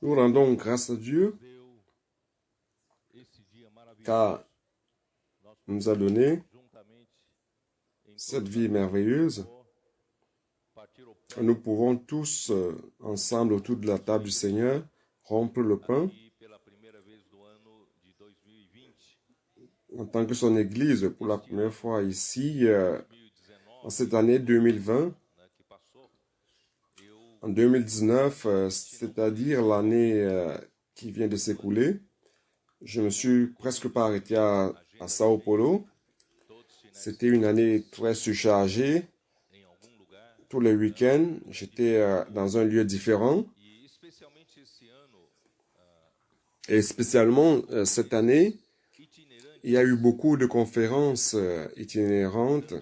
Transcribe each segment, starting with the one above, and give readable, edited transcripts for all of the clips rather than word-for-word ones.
Nous rendons grâce à Dieu car il nous a donné cette vie merveilleuse. Nous pouvons tous, ensemble, autour de la table du Seigneur, rompre le pain en tant que son Église pour la première fois ici, en cette année 2020. En 2019, c'est-à-dire l'année qui vient de s'écouler, je me suis presque pas arrêté à Sao Paulo. C'était une année très surchargée. Tous les week-ends, j'étais dans un lieu différent. Et spécialement cette année, il y a eu beaucoup de conférences itinérantes,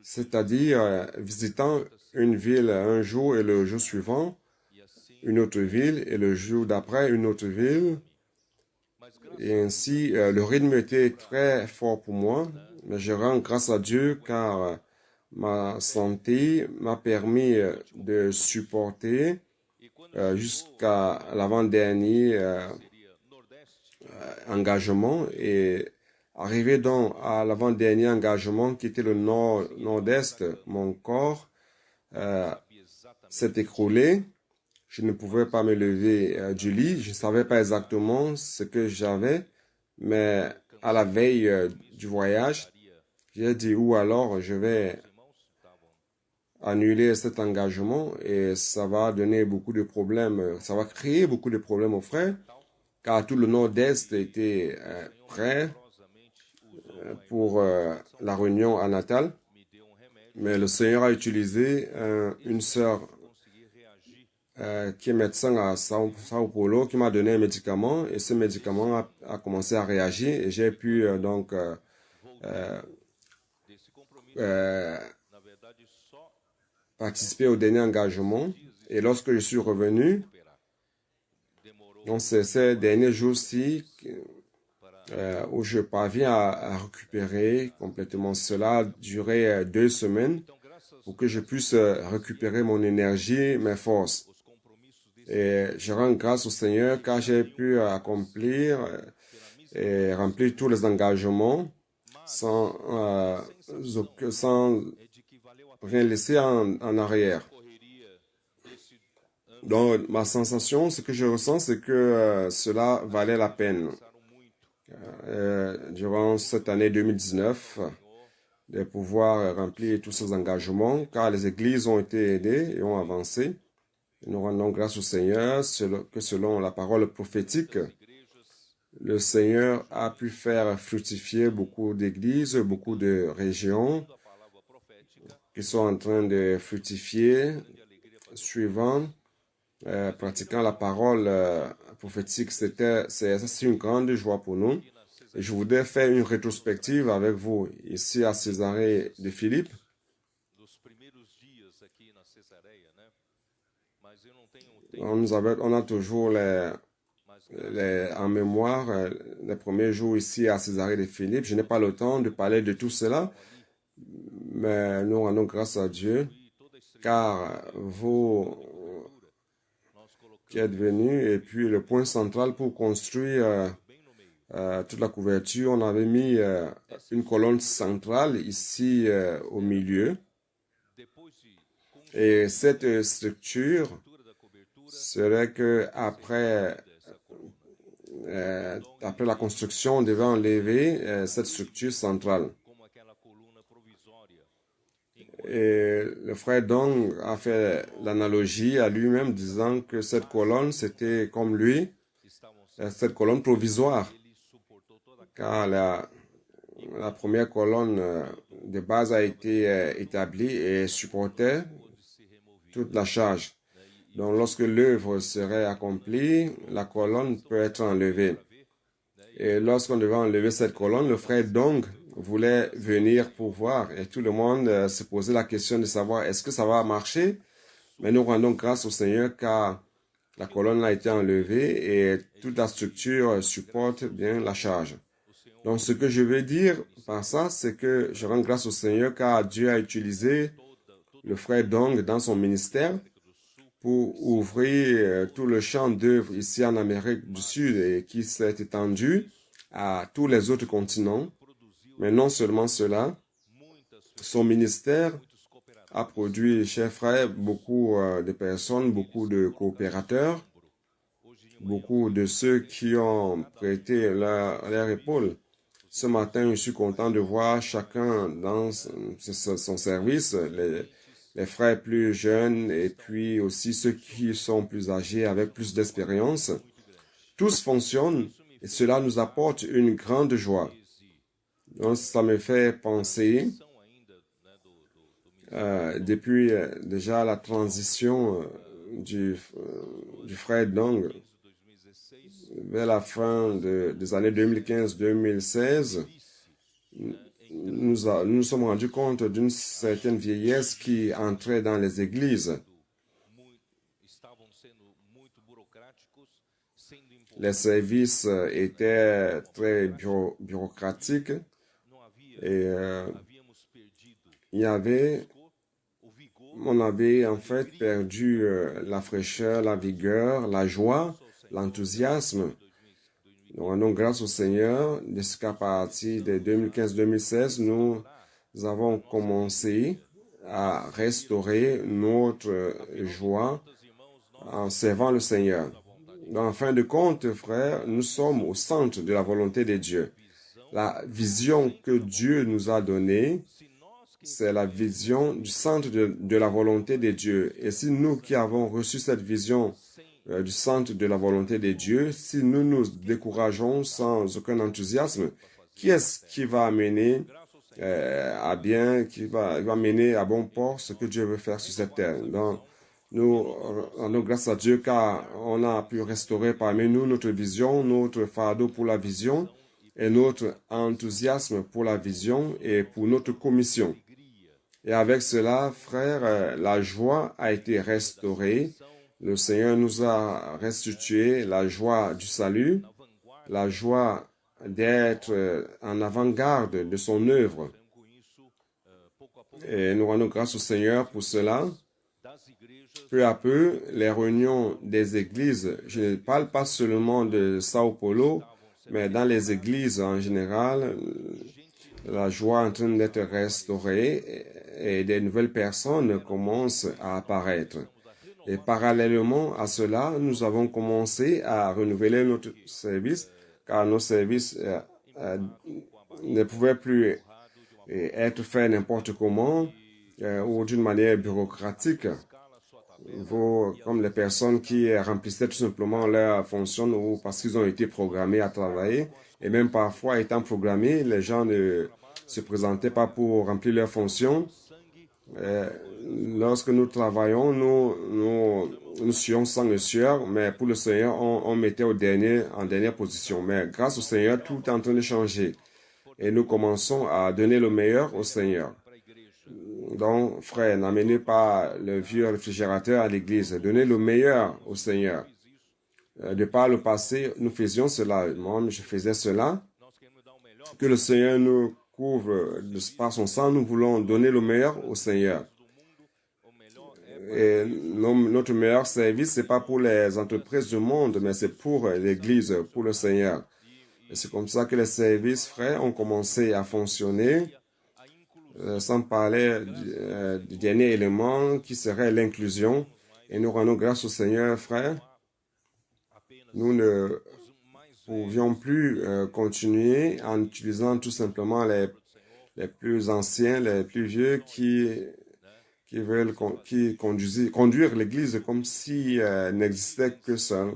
c'est-à-dire visitant une ville un jour et le jour suivant, une autre ville et le jour d'après, une autre ville. Et ainsi, le rythme était très fort pour moi, mais je rends grâce à Dieu car ma santé m'a permis de supporter jusqu'à l'avant-dernier engagement et arrivé donc à l'avant-dernier engagement qui était le nord-est, mon corps s'est écroulé. Je ne pouvais pas me lever du lit. Je ne savais pas exactement ce que j'avais, mais à la veille du voyage, j'ai dit ou alors je vais annuler cet engagement et ça va donner beaucoup de problèmes, ça va créer beaucoup de problèmes aux frères, car tout le nord-est était prêt pour la réunion à Natal. Mais le Seigneur a utilisé une sœur qui est médecin à Sao Paulo, qui m'a donné un médicament et ce médicament a commencé à réagir et j'ai pu participer au dernier engagement. Et lorsque je suis revenu, donc c'est ces derniers jours-ci où je parviens à récupérer complètement. Cela a duré 2 semaines pour que je puisse récupérer mon énergie, mes forces. Et je rends grâce au Seigneur car j'ai pu accomplir et remplir tous les engagements sans rien laisser en arrière. Donc, ma sensation, ce que je ressens, c'est que cela valait la peine. Durant cette année 2019, de pouvoir remplir tous ces engagements, car les églises ont été aidées et ont avancé. Nous rendons grâce au Seigneur que selon la parole prophétique, le Seigneur a pu faire fructifier beaucoup d'églises, beaucoup de régions qui sont en train de fructifier, suivant, pratiquant la parole prophétique. C'est une grande joie pour nous. Et je voudrais faire une rétrospective avec vous ici à Césarée de Philippe. On a toujours en mémoire les premiers jours ici à Césarée de Philippe. Je n'ai pas le temps de parler de tout cela, mais nous rendons grâce à Dieu, car vous qui êtes venus, et puis le point central pour construire toute la couverture, on avait mis une colonne centrale ici au milieu. Et cette structure serait que après la construction, on devait enlever cette structure centrale. Et le frère Dong a fait l'analogie à lui-même, disant que cette colonne, c'était comme lui, cette colonne provisoire. Car la première colonne de base a été établie et supportait toute la charge. Donc, lorsque l'œuvre serait accomplie, la colonne peut être enlevée. Et lorsqu'on devait enlever cette colonne, le frère Dong voulait venir pour voir. Et tout le monde se posait la question de savoir est-ce que ça va marcher? Mais nous rendons grâce au Seigneur car la colonne a été enlevée et toute la structure supporte bien la charge. Donc, ce que je veux dire par ça, c'est que je rends grâce au Seigneur car Dieu a utilisé le frère Dong dans son ministère pour ouvrir tout le champ d'œuvre ici en Amérique du Sud et qui s'est étendu à tous les autres continents. Mais non seulement cela, son ministère a produit, chers frères, beaucoup de personnes, beaucoup de coopérateurs, beaucoup de ceux qui ont prêté leur épaule. Ce matin, je suis content de voir chacun dans son service, les frères plus jeunes et puis aussi ceux qui sont plus âgés avec plus d'expérience. Tous fonctionnent et cela nous apporte une grande joie. Donc, ça me fait penser, depuis déjà la transition du frère Dong, vers la fin des années 2015-2016, nous nous sommes rendus compte d'une certaine vieillesse qui entrait dans les églises. Les services étaient très bureaucratiques et on avait en fait perdu la fraîcheur, la vigueur, la joie, l'enthousiasme. Nous rendons grâce au Seigneur de ce qu'à partir de 2015-2016, nous avons commencé à restaurer notre joie en servant le Seigneur. En fin de compte, frères, nous sommes au centre de la volonté de Dieu. La vision que Dieu nous a donnée, c'est la vision du centre de la volonté de Dieu. Et si nous qui avons reçu cette vision du centre de la volonté de Dieu, si nous nous décourageons sans aucun enthousiasme, qui est-ce qui va amener à bien, qui va mener à bon port ce que Dieu veut faire sur cette terre? Donc, nous rendons grâce à Dieu car on a pu restaurer parmi nous notre vision, notre fardeau pour la vision et notre enthousiasme pour la vision et pour notre commission. Et avec cela, frères, la joie a été restaurée. Le Seigneur nous a restitué la joie du salut, la joie d'être en avant-garde de son œuvre. Et nous rendons grâce au Seigneur pour cela. Peu à peu, les réunions des églises, je ne parle pas seulement de Sao Paulo, mais dans les églises en général, la joie est en train d'être restaurée et des nouvelles personnes commencent à apparaître. Et parallèlement à cela, nous avons commencé à renouveler notre service, car nos services ne pouvaient plus être faits n'importe comment ou d'une manière bureaucratique. Comme les personnes qui remplissaient tout simplement leur fonction ou parce qu'ils ont été programmés à travailler. Et même parfois, étant programmés, les gens ne se présentaient pas pour remplir leur fonction. Lorsque nous travaillons, nous suions sans le sueur, mais pour le Seigneur, on mettait en dernière position. Mais grâce au Seigneur, tout est en train de changer. Et nous commençons à donner le meilleur au Seigneur. Donc, frère, n'amenez pas le vieux réfrigérateur à l'église. Donnez le meilleur au Seigneur. De par le passé, nous faisions cela. Moi, je faisais cela. Que le Seigneur nous couvre par son sang. Nous voulons donner le meilleur au Seigneur. Et notre meilleur service, c'est pas pour les entreprises du monde, mais c'est pour l'église, pour le Seigneur. Et c'est comme ça que les services, frères, ont commencé à fonctionner. Sans parler du dernier élément qui serait l'inclusion. Et nous rendons grâce au Seigneur, frère. Nous ne pouvions plus continuer en utilisant tout simplement les plus anciens, les plus vieux qui veulent conduire l'Église comme si n'existait que seul.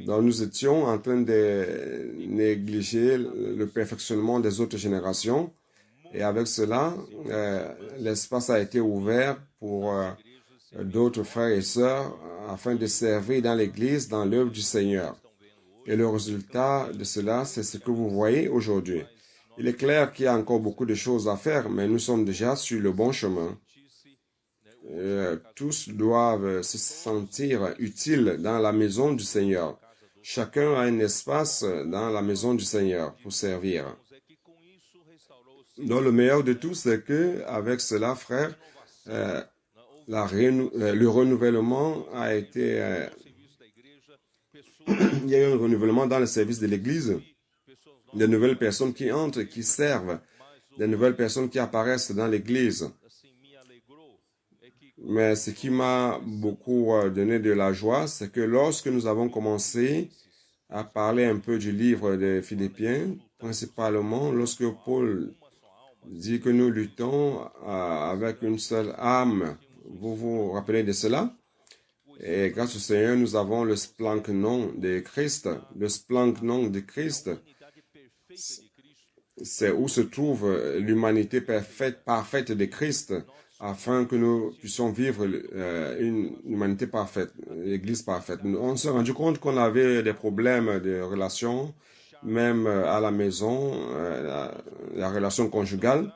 Donc nous étions en train de négliger le perfectionnement des autres générations. Et avec cela, l'espace a été ouvert pour d'autres frères et sœurs afin de servir dans l'Église, dans l'œuvre du Seigneur. Et le résultat de cela, c'est ce que vous voyez aujourd'hui. Il est clair qu'il y a encore beaucoup de choses à faire, mais nous sommes déjà sur le bon chemin. Tous doivent se sentir utiles dans la maison du Seigneur. Chacun a un espace dans la maison du Seigneur pour servir. Donc le meilleur de tout, c'est que avec cela, frère, le renouvellement a été... il y a eu un renouvellement dans le service de l'Église. Des nouvelles personnes qui entrent, qui servent. Des nouvelles personnes qui apparaissent dans l'Église. Mais ce qui m'a beaucoup donné de la joie, c'est que lorsque nous avons commencé à parler un peu du livre des Philippiens, principalement lorsque Paul dit que nous luttons avec une seule âme. Vous vous rappelez de cela? Et grâce au Seigneur, nous avons le splancnon de Christ. Le splancnon de Christ, c'est où se trouve l'humanité parfaite de Christ, afin que nous puissions vivre une humanité parfaite, l'Église parfaite. On s'est rendu compte qu'on avait des problèmes de relations, même à la maison, la relation conjugale.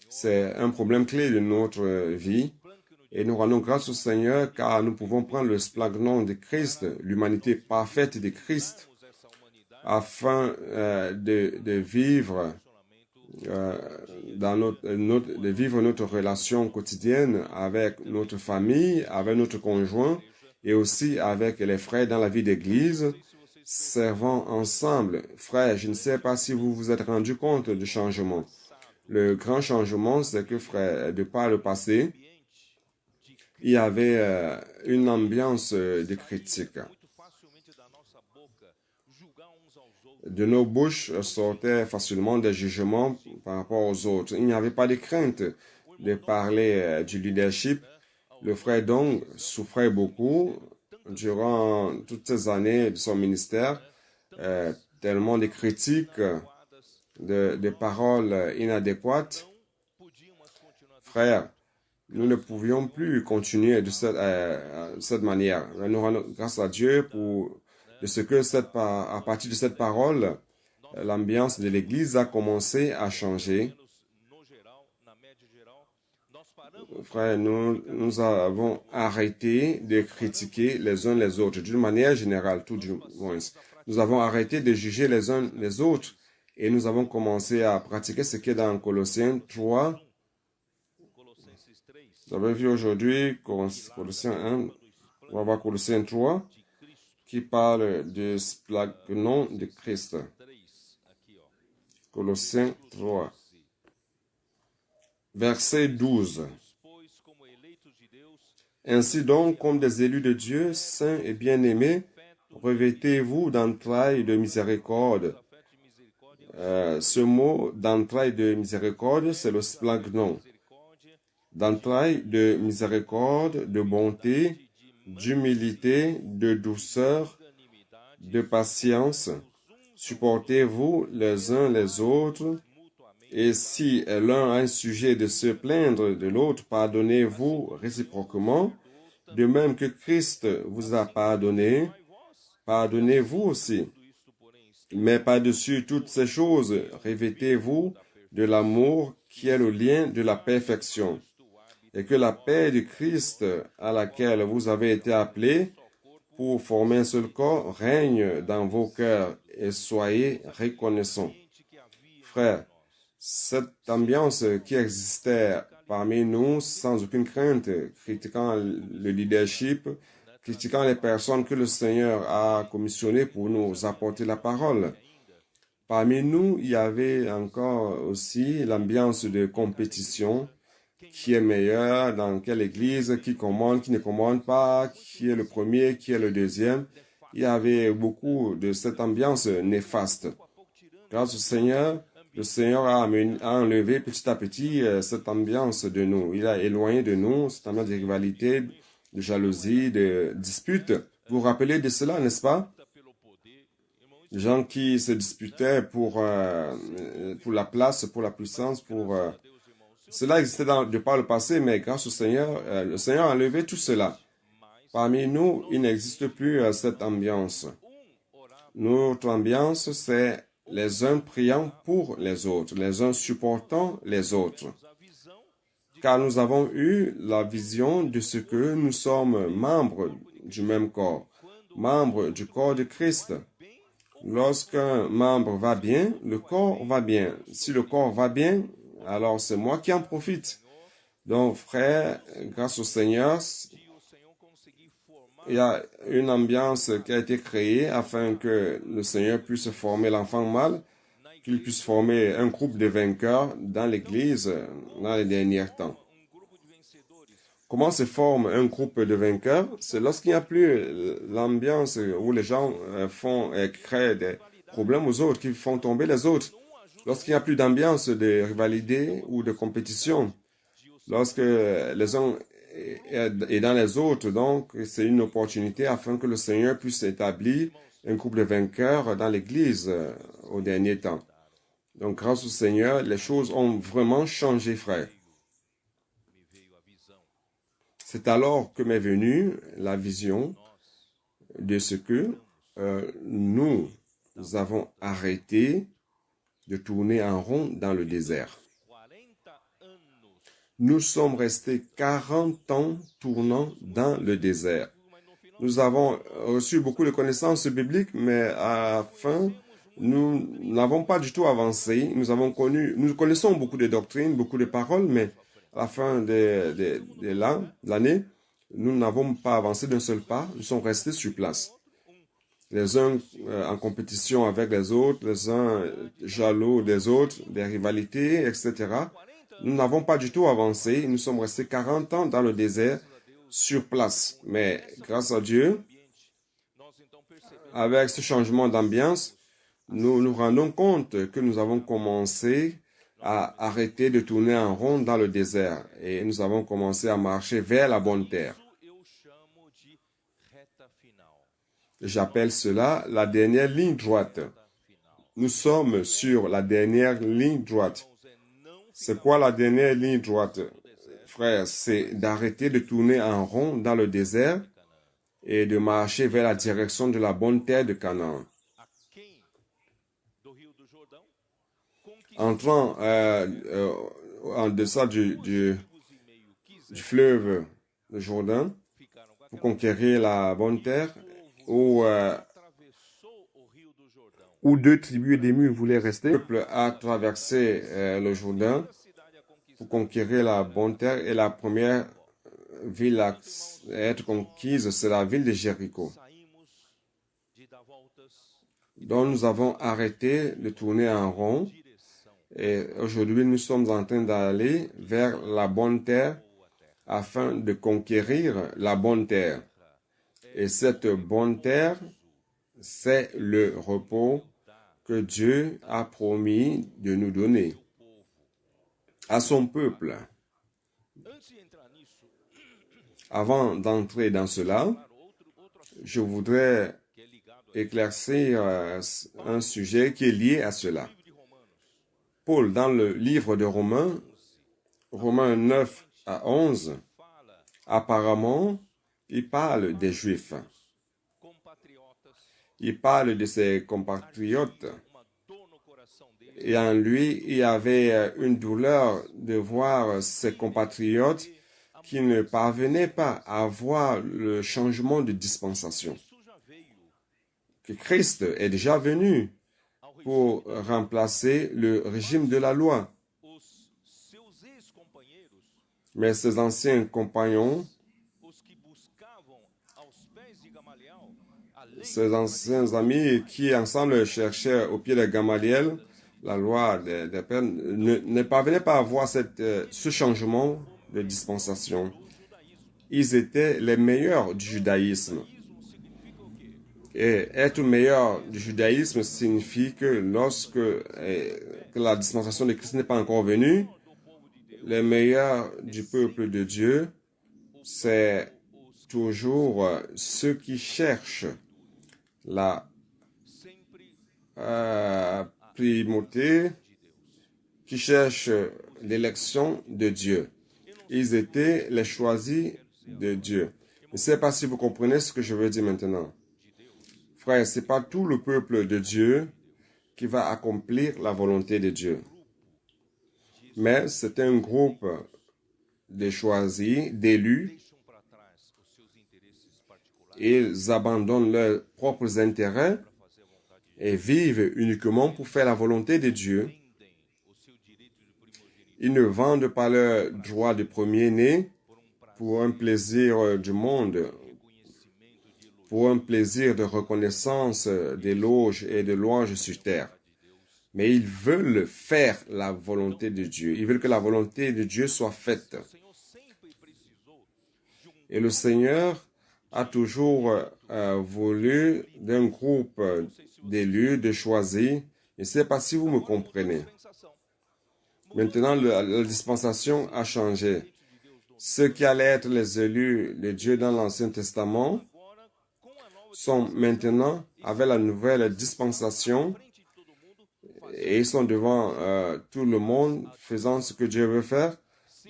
C'est un problème clé de notre vie. Et nous rendons grâce au Seigneur car nous pouvons prendre le splancnon de Christ, l'humanité parfaite de Christ, afin de vivre de vivre notre relation quotidienne avec notre famille, avec notre conjoint et aussi avec les frères dans la vie d'église, servant ensemble. Frères, je ne sais pas si vous vous êtes rendu compte du changement. Le grand changement, c'est que, frère, de par le passé, il y avait une ambiance de critique. De nos bouches sortaient facilement des jugements par rapport aux autres. Il n'y avait pas de crainte de parler du leadership. Le frère Dong souffrait beaucoup durant toutes ces années de son ministère, tellement de critiques, de paroles inadéquates. Frère, nous ne pouvions plus continuer de cette manière. Nous rendons grâce à Dieu de ce que à partir de cette parole, l'ambiance de l'Église a commencé à changer. Frère, nous avons arrêté de critiquer les uns les autres, d'une manière générale, tout du moins. Nous avons arrêté de juger les uns les autres et nous avons commencé à pratiquer ce qui est dans Colossiens 3. Vous avez vu aujourd'hui Colossiens 1, on va voir Colossiens 3, qui parle de splancnon de Christ. Colossiens 3, verset 12. Ainsi donc, comme des élus de Dieu, saints et bien-aimés, revêtez-vous d'entrailles de miséricorde. Ce mot d'entrailles de miséricorde, c'est le splancnon. D'entrailles de miséricorde, de bonté, d'humilité, de douceur, de patience. Supportez-vous les uns les autres, et si l'un a un sujet de se plaindre de l'autre, pardonnez-vous réciproquement, de même que Christ vous a pardonné, pardonnez-vous aussi. Mais par-dessus toutes ces choses, revêtez-vous de l'amour qui est le lien de la perfection, et que la paix de Christ à laquelle vous avez été appelés pour former un seul corps règne dans vos cœurs et soyez reconnaissants. Frères, cette ambiance qui existait parmi nous sans aucune crainte, critiquant le leadership, critiquant les personnes que le Seigneur a commissionnées pour nous apporter la parole. Parmi nous, il y avait encore aussi l'ambiance de compétition, qui est meilleur, dans quelle église, qui commande, qui ne commande pas, qui est le premier, qui est le deuxième. Il y avait beaucoup de cette ambiance néfaste. Grâce au Seigneur, le Seigneur a enlevé petit à petit cette ambiance de nous. Il a éloigné de nous cette ambiance de rivalité, de jalousie, de dispute. Vous vous rappelez de cela, n'est-ce pas? Les gens qui se disputaient pour la place, pour la puissance, Cela existait de par le passé, mais grâce au Seigneur, le Seigneur a enlevé tout cela. Parmi nous, il n'existe plus cette ambiance. Notre ambiance, c'est les uns priant pour les autres, les uns supportant les autres. Car nous avons eu la vision de ce que nous sommes membres du même corps, membres du corps de Christ. Lorsqu'un membre va bien, le corps va bien. Si le corps va bien, alors c'est moi qui en profite. Donc, frère, grâce au Seigneur, il y a une ambiance qui a été créée afin que le Seigneur puisse former l'enfant mâle, qu'il puisse former un groupe de vainqueurs dans l'Église dans les derniers temps. Comment se forme un groupe de vainqueurs? C'est lorsqu'il n'y a plus l'ambiance où les gens créent des problèmes aux autres, qui font tomber les autres. Lorsqu'il n'y a plus d'ambiance de rivalité ou de compétition. Lorsque les uns et dans les autres, donc, c'est une opportunité afin que le Seigneur puisse établir un groupe de vainqueurs dans l'Église au dernier temps. Donc, grâce au Seigneur, les choses ont vraiment changé, frère. C'est alors que m'est venue la vision de ce que nous avons arrêté de tourner en rond dans le désert. Nous sommes restés 40 ans tournant dans le désert. Nous avons reçu beaucoup de connaissances bibliques, mais à la fin, nous n'avons pas du tout avancé. Nous connaissons beaucoup de doctrines, beaucoup de paroles, mais à la fin de l'année, nous n'avons pas avancé d'un seul pas. Nous sommes restés sur place. Les uns en compétition avec les autres, les uns jaloux des autres, des rivalités, etc. Nous n'avons pas du tout avancé. Nous sommes restés 40 ans dans le désert, sur place. Mais grâce à Dieu, avec ce changement d'ambiance, nous nous rendons compte que nous avons commencé à arrêter de tourner en rond dans le désert et nous avons commencé à marcher vers la bonne terre. J'appelle cela la dernière ligne droite. Nous sommes sur la dernière ligne droite. C'est quoi la dernière ligne droite, frère? C'est d'arrêter de tourner en rond dans le désert et de marcher vers la direction de la bonne terre de Canaan. Entrant en deçà du fleuve de Jourdain pour conquérir la bonne terre, où 2 tribus d'émus voulaient rester. Le peuple a traversé le Jourdain pour conquérir la bonne terre et la première ville à être conquise, c'est la ville de Jéricho. Donc nous avons arrêté de tourner en rond et aujourd'hui nous sommes en train d'aller vers la bonne terre afin de conquérir la bonne terre. Et cette bonne terre, c'est le repos que Dieu a promis de nous donner à son peuple. Avant d'entrer dans cela, je voudrais éclaircir un sujet qui est lié à cela. Paul, dans le livre de Romains 9 à 11, apparemment, il parle des Juifs. Il parle de ses compatriotes. Et en lui, il y avait une douleur de voir ses compatriotes qui ne parvenaient pas à voir le changement de dispensation. Que Christ est déjà venu pour remplacer le régime de la loi. Mais ses anciens compagnons, ses anciens amis qui ensemble cherchaient au pied de Gamaliel la loi des pères, ne parvenaient pas à voir ce changement de dispensation. Ils étaient les meilleurs du judaïsme. Et être meilleur du judaïsme signifie que lorsque la dispensation de Christ n'est pas encore venue, les meilleurs du peuple de Dieu, c'est toujours ceux qui cherchent la primauté, qui cherchent l'élection de Dieu. Ils étaient les choisis de Dieu. Je ne sais pas si vous comprenez ce que je veux dire maintenant. Frère, ce n'est pas tout le peuple de Dieu qui va accomplir la volonté de Dieu. Mais c'est un groupe de choisis, d'élus. Ils abandonnent leurs propres intérêts et vivent uniquement pour faire la volonté de Dieu. Ils ne vendent pas leur droit de premier-né pour un plaisir du monde, pour un plaisir de reconnaissance, d'éloge et de louange sur terre. Mais ils veulent faire la volonté de Dieu. Ils veulent que la volonté de Dieu soit faite. Et le Seigneur a toujours voulu d'un groupe d'élus, de choisis. Je ne sais pas si vous me comprenez. Maintenant, la dispensation a changé. Ceux qui allaient être les élus de Dieu dans l'Ancien Testament sont maintenant avec la nouvelle dispensation et ils sont devant tout le monde faisant ce que Dieu veut faire.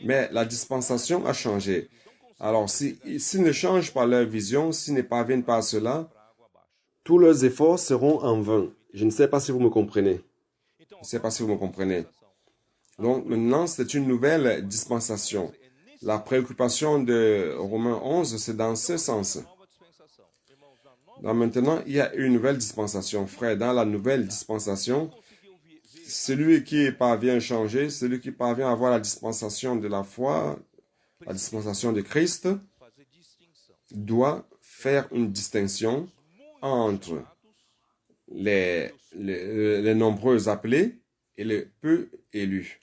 Mais la dispensation a changé. Alors, s'ils ne changent pas leur vision, s'ils ne parviennent pas à cela, tous leurs efforts seront en vain. Je ne sais pas si vous me comprenez. Je ne sais pas si vous me comprenez. Donc, maintenant, c'est une nouvelle dispensation. La préoccupation de Romains 11, c'est dans ce sens. Donc, maintenant, il y a une nouvelle dispensation. Frère, dans la nouvelle dispensation, celui qui parvient à changer, celui qui parvient à avoir la dispensation de la foi, la dispensation de Christ, doit faire une distinction entre les nombreux appelés et les peu élus.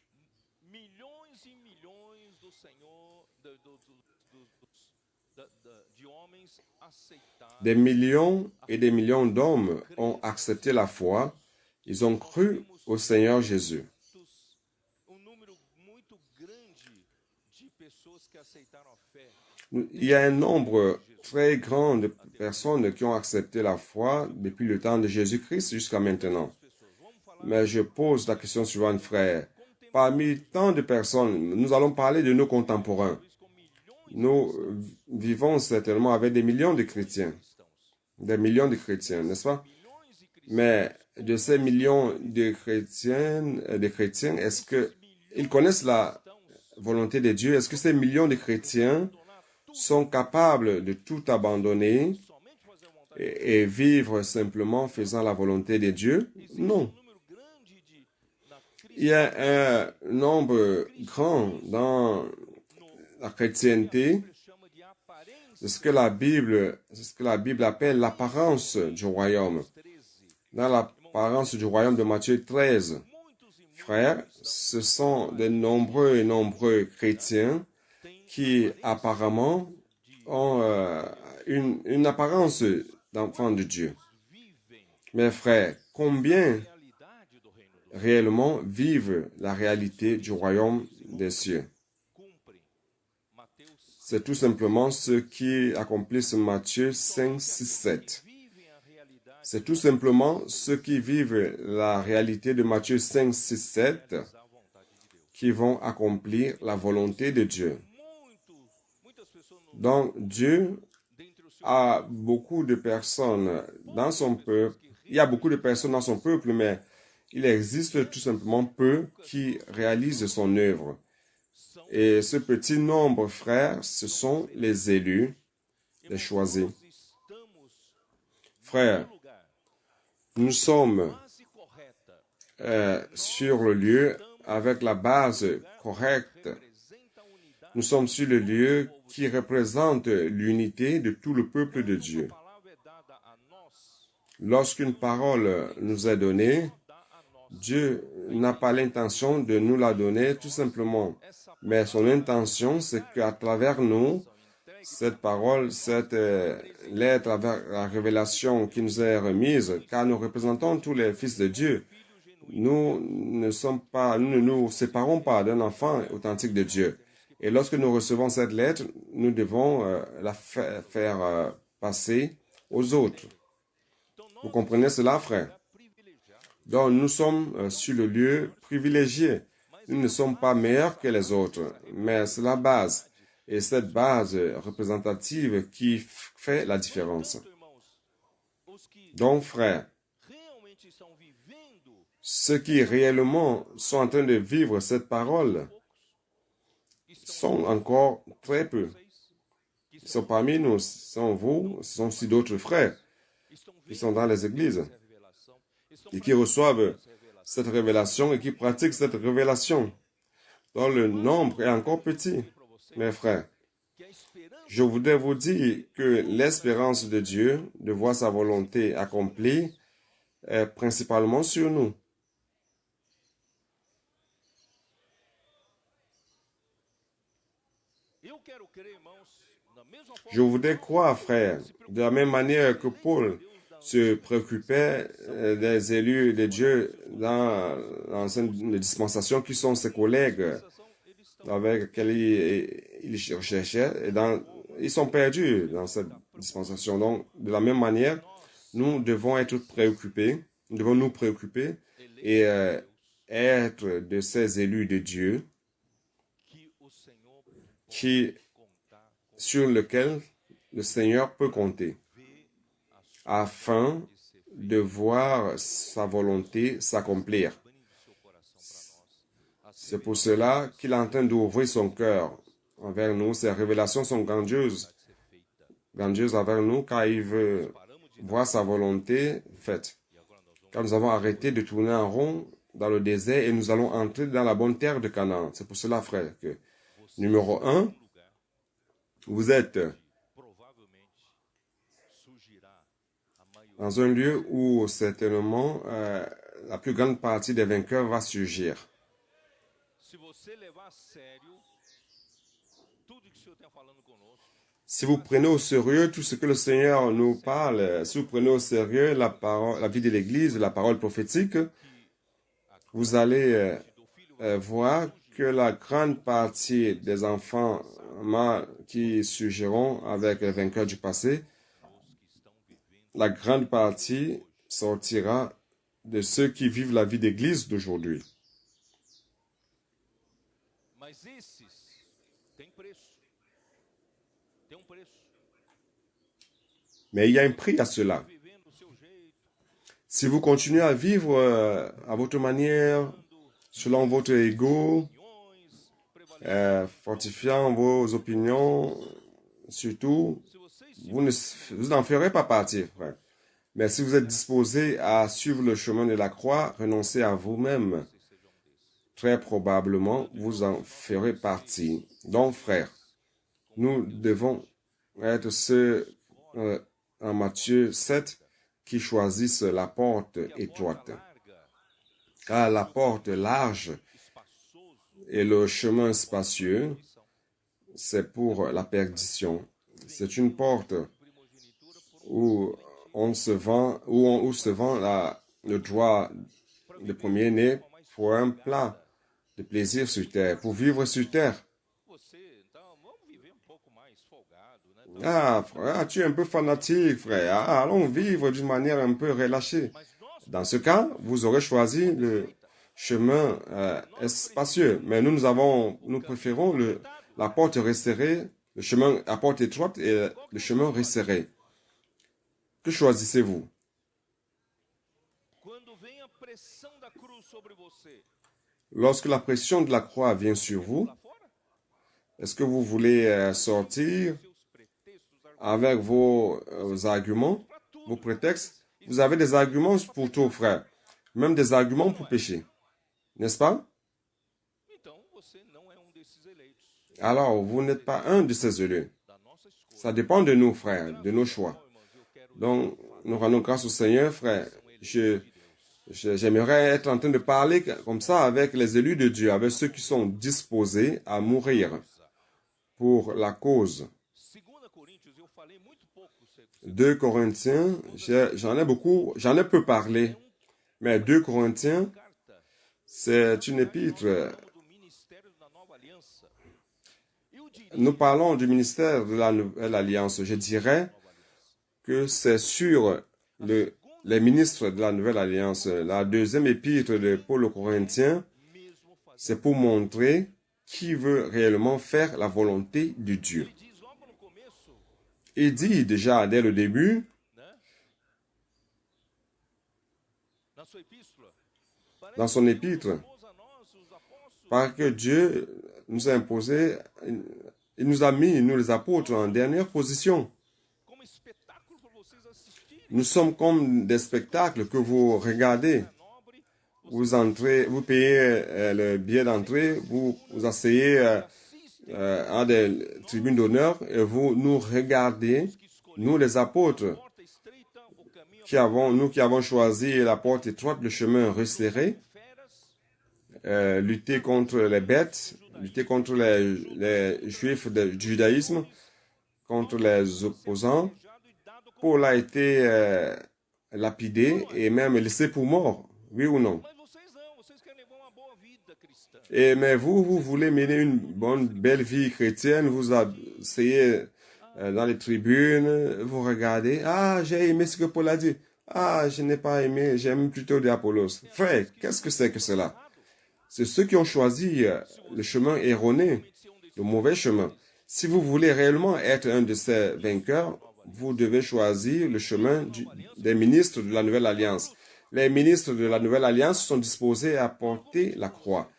Des millions et des millions d'hommes ont accepté la foi. Ils ont cru au Seigneur Jésus. Il y a un nombre très grand de personnes qui ont accepté la foi depuis le temps de Jésus-Christ jusqu'à maintenant. Mais je pose la question suivante, frère. Parmi tant de personnes, nous allons parler de nos contemporains. Nous vivons certainement avec des millions de chrétiens. Des millions de chrétiens, n'est-ce pas? Mais de ces millions de chrétiens, est-ce qu'ils connaissent la volonté de Dieu? Est-ce que ces millions de chrétiens sont capables de tout abandonner et vivre simplement faisant la volonté de Dieu? Non. Il y a un nombre grand dans la chrétienté de ce que la Bible appelle l'apparence du royaume. Dans l'apparence du royaume de Matthieu 13, frères, ce sont de nombreux chrétiens qui apparemment ont une apparence d'enfants de Dieu. Mais frères, combien réellement vivent la réalité du royaume des cieux? C'est tout simplement ceux qui accomplissent Matthieu 5, 6, 7. C'est tout simplement ceux qui vivent la réalité de Matthieu 5, 6, 7 qui vont accomplir la volonté de Dieu. Donc, Dieu a beaucoup de personnes dans son peuple. Il y a beaucoup de personnes dans son peuple, mais il existe tout simplement peu qui réalisent son œuvre. Et ce petit nombre, frères, ce sont les élus, les choisis. Frères, nous sommes sur le lieu avec la base correcte. Nous sommes sur le lieu qui représente l'unité de tout le peuple de Dieu. Lorsqu'une parole nous est donnée, Dieu n'a pas l'intention de nous la donner tout simplement. Mais son intention, c'est qu'à travers nous, cette parole, cette lettre, avec la révélation qui nous est remise, car nous représentons tous les fils de Dieu, nous ne nous séparons pas d'un enfant authentique de Dieu. Et lorsque nous recevons cette lettre, nous devons la faire passer aux autres. Vous comprenez cela, frère? Donc, nous sommes sur le lieu privilégié. Nous ne sommes pas meilleurs que les autres, mais c'est la base. Et cette base représentative qui fait la différence. Donc, frères, ceux qui réellement sont en train de vivre cette parole sont encore très peu. Ils sont parmi nous, ce sont vous, ce sont aussi d'autres frères qui sont dans les églises et qui reçoivent cette révélation et qui pratiquent cette révélation. dont le nombre est encore petit. Mes frères, je voudrais vous dire que l'espérance de Dieu de voir sa volonté accomplie est principalement sur nous. Je voudrais croire, frère, de la même manière que Paul se préoccupait des élus de Dieu dans l'ancienne dispensation qui sont ses collègues avec lesquels il cherchait, et ils sont perdus dans cette dispensation. Donc, de la même manière, nous devons être préoccupés, nous devons nous préoccuper et être de ces élus de Dieu sur lesquels le Seigneur peut compter afin de voir sa volonté s'accomplir. C'est pour cela qu'il est en train d'ouvrir son cœur envers nous. Ses révélations sont grandioses envers nous, car il veut voir sa volonté faite. Car nous avons arrêté de tourner en rond dans le désert et nous allons entrer dans la bonne terre de Canaan. C'est pour cela, frère, que numéro 1, vous êtes dans un lieu où certainement la plus grande partie des vainqueurs va surgir. Si vous prenez au sérieux tout ce que le Seigneur nous parle, si vous prenez au sérieux la vie de l'Église, la parole prophétique, vous allez voir que la grande partie des enfants qui surgiront avec les vainqueurs du passé, la grande partie sortira de ceux qui vivent la vie d'Église d'aujourd'hui. Mais il y a un prix à cela. Si vous continuez à vivre à votre manière, selon votre ego, fortifiant vos opinions, surtout, vous n'en ferez pas partie, frère. Mais si vous êtes disposé à suivre le chemin de la croix, renoncer à vous-même, très probablement, vous en ferez partie. Donc, frère, nous devons être ceux en Matthieu 7 qui choisissent la porte étroite. Car la porte large et le chemin spacieux, c'est pour la perdition. C'est une porte où se vend le droit de premier-né pour un plat de plaisir sur terre, pour vivre sur terre. Ah, frère, tu es un peu fanatique, frère. Ah, allons vivre d'une manière un peu relâchée. Dans ce cas, vous aurez choisi le chemin spacieux. Mais nous préférons la porte resserrée, le chemin à porte étroite et le chemin resserré. Que choisissez-vous? Lorsque la pression de la croix vient sur vous, est-ce que vous voulez sortir avec vos arguments, vos prétextes? Vous avez des arguments pour tout, frère. Même des arguments pour pécher. N'est-ce pas? Alors, vous n'êtes pas un de ces élus. Ça dépend de nous, frère, de nos choix. Donc, nous rendons grâce au Seigneur, frère. J'aimerais être en train de parler comme ça avec les élus de Dieu, avec ceux qui sont disposés à mourir pour la cause. 2 Corinthiens, j'en ai peu parlé, mais 2 Corinthiens, c'est une épître. Nous parlons du ministère de la Nouvelle Alliance. Je dirais que c'est sur les ministres de la Nouvelle Alliance. La deuxième épître de Paul aux Corinthiens, c'est pour montrer qui veut réellement faire la volonté de Dieu. Il dit déjà dès le début, dans son épître, parce que Dieu nous a imposé, il nous a mis, nous les apôtres, en dernière position. Nous sommes comme des spectacles que vous regardez. vous entrez, vous payez le billet d'entrée, vous asseyez à des tribunes d'honneur et vous nous regardez, nous les apôtres, nous qui avons choisi la porte étroite, le chemin resserré, lutter contre les bêtes, lutter contre les juifs du judaïsme, contre les opposants. Paul a été lapidé et même laissé pour mort, oui ou non? Mais vous voulez mener une belle vie chrétienne, vous asseyez dans les tribunes, vous regardez, ah, j'ai aimé ce que Paul a dit, ah, je n'ai pas aimé, j'aime plutôt d'Apollos. Frère, qu'est-ce que c'est que cela? C'est ceux qui ont choisi le chemin erroné, le mauvais chemin. Si vous voulez réellement être un de ces vainqueurs, vous devez choisir le chemin des ministres de la Nouvelle Alliance. Les ministres de la Nouvelle Alliance sont disposés à porter la croix.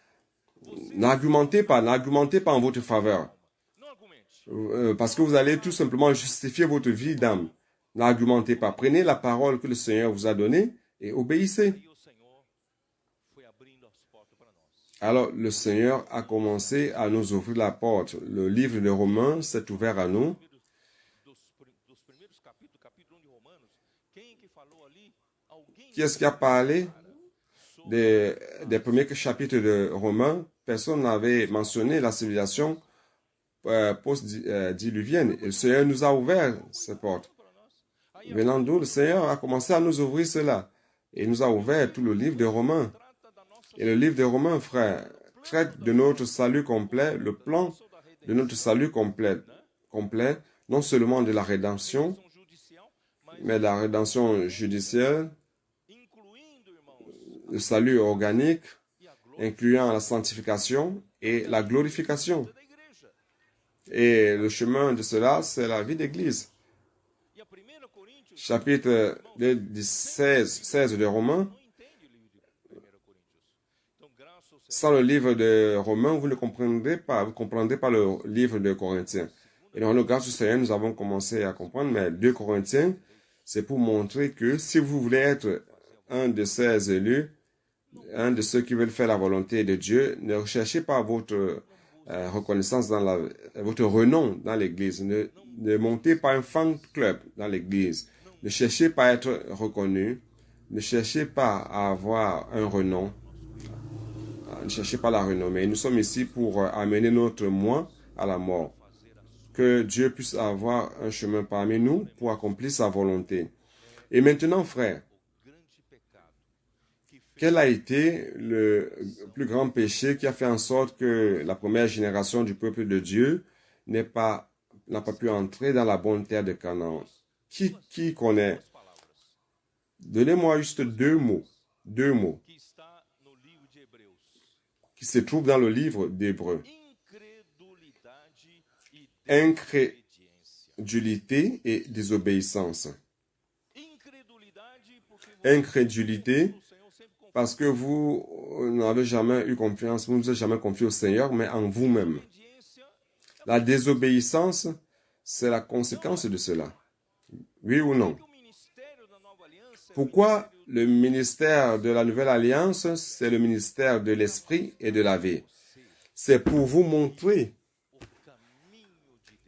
N'argumentez pas en votre faveur. Parce que vous allez tout simplement justifier votre vie d'âme. N'argumentez pas. Prenez la parole que le Seigneur vous a donnée et obéissez. Alors, le Seigneur a commencé à nous ouvrir la porte. Le livre de Romains s'est ouvert à nous. Qui est-ce qui a parlé des premiers chapitres de Romains? Personne n'avait mentionné la civilisation post-diluvienne. Et le Seigneur nous a ouvert ces portes. Venant d'où, le Seigneur a commencé à nous ouvrir cela. Et il nous a ouvert tout le livre de Romains. Et le livre de Romains, frère, traite de notre salut complet, le plan de notre salut complet, non seulement de la rédemption, mais de la rédemption judiciaire, le salut organique, incluant la sanctification et la glorification. Et le chemin de cela, c'est la vie d'Église. Chapitre 16 de Romains. Sans le livre de Romains, vous ne comprendrez pas, le livre de Corinthiens. Et dans le grâce du Seigneur, nous avons commencé à comprendre, mais 2 Corinthiens, c'est pour montrer que si vous voulez être un de ces élus, un de ceux qui veulent faire la volonté de Dieu, ne recherchez pas votre reconnaissance votre renom dans l'Église. Ne montez pas un fan club dans l'Église. Ne cherchez pas à être reconnu. Ne cherchez pas à avoir un renom. Ne cherchez pas la renommée. Nous sommes ici pour amener notre moi à la mort. Que Dieu puisse avoir un chemin parmi nous pour accomplir sa volonté. Et maintenant, frère, quel a été le plus grand péché qui a fait en sorte que la première génération du peuple de Dieu n'a pas pu entrer dans la bonne terre de Canaan? Qui connaît? Donnez-moi juste deux mots qui se trouvent dans le livre d'Hébreux. Incrédulité et désobéissance. Incrédulité, parce que vous n'avez jamais eu confiance, vous ne vous êtes jamais confié au Seigneur, mais en vous-même. La désobéissance, c'est la conséquence de cela. Oui ou non? Pourquoi le ministère de la Nouvelle Alliance, c'est le ministère de l'Esprit et de la vie? C'est pour vous montrer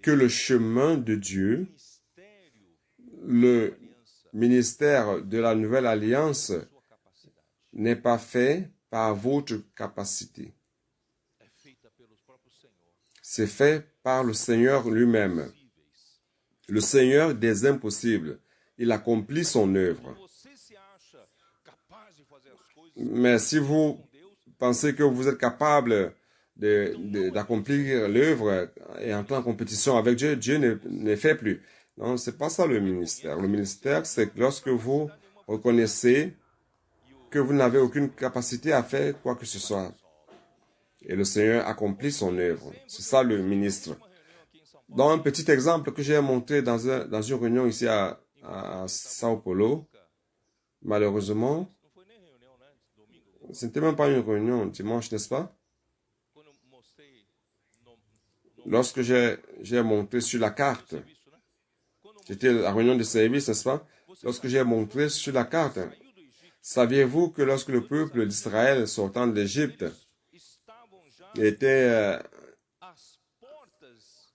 que le chemin de Dieu, le ministère de la Nouvelle Alliance, n'est pas fait par votre capacité. C'est fait par le Seigneur lui-même. Le Seigneur des impossibles. Il accomplit son œuvre. Mais si vous pensez que vous êtes capable d'accomplir l'œuvre et entrer en compétition avec Dieu, Dieu ne fait plus. Non, c'est pas ça le ministère. Le ministère, c'est lorsque vous reconnaissez que vous n'avez aucune capacité à faire quoi que ce soit. Et le Seigneur accomplit son œuvre. C'est ça le ministre. Dans un petit exemple que j'ai montré dans une réunion ici à Sao Paulo, malheureusement, ce n'était même pas une réunion dimanche, n'est-ce pas? Lorsque j'ai montré sur la carte, c'était la réunion de service, n'est-ce pas? Lorsque j'ai montré sur la carte, Saviez-vous que lorsque le peuple d'Israël sortant d'Égypte était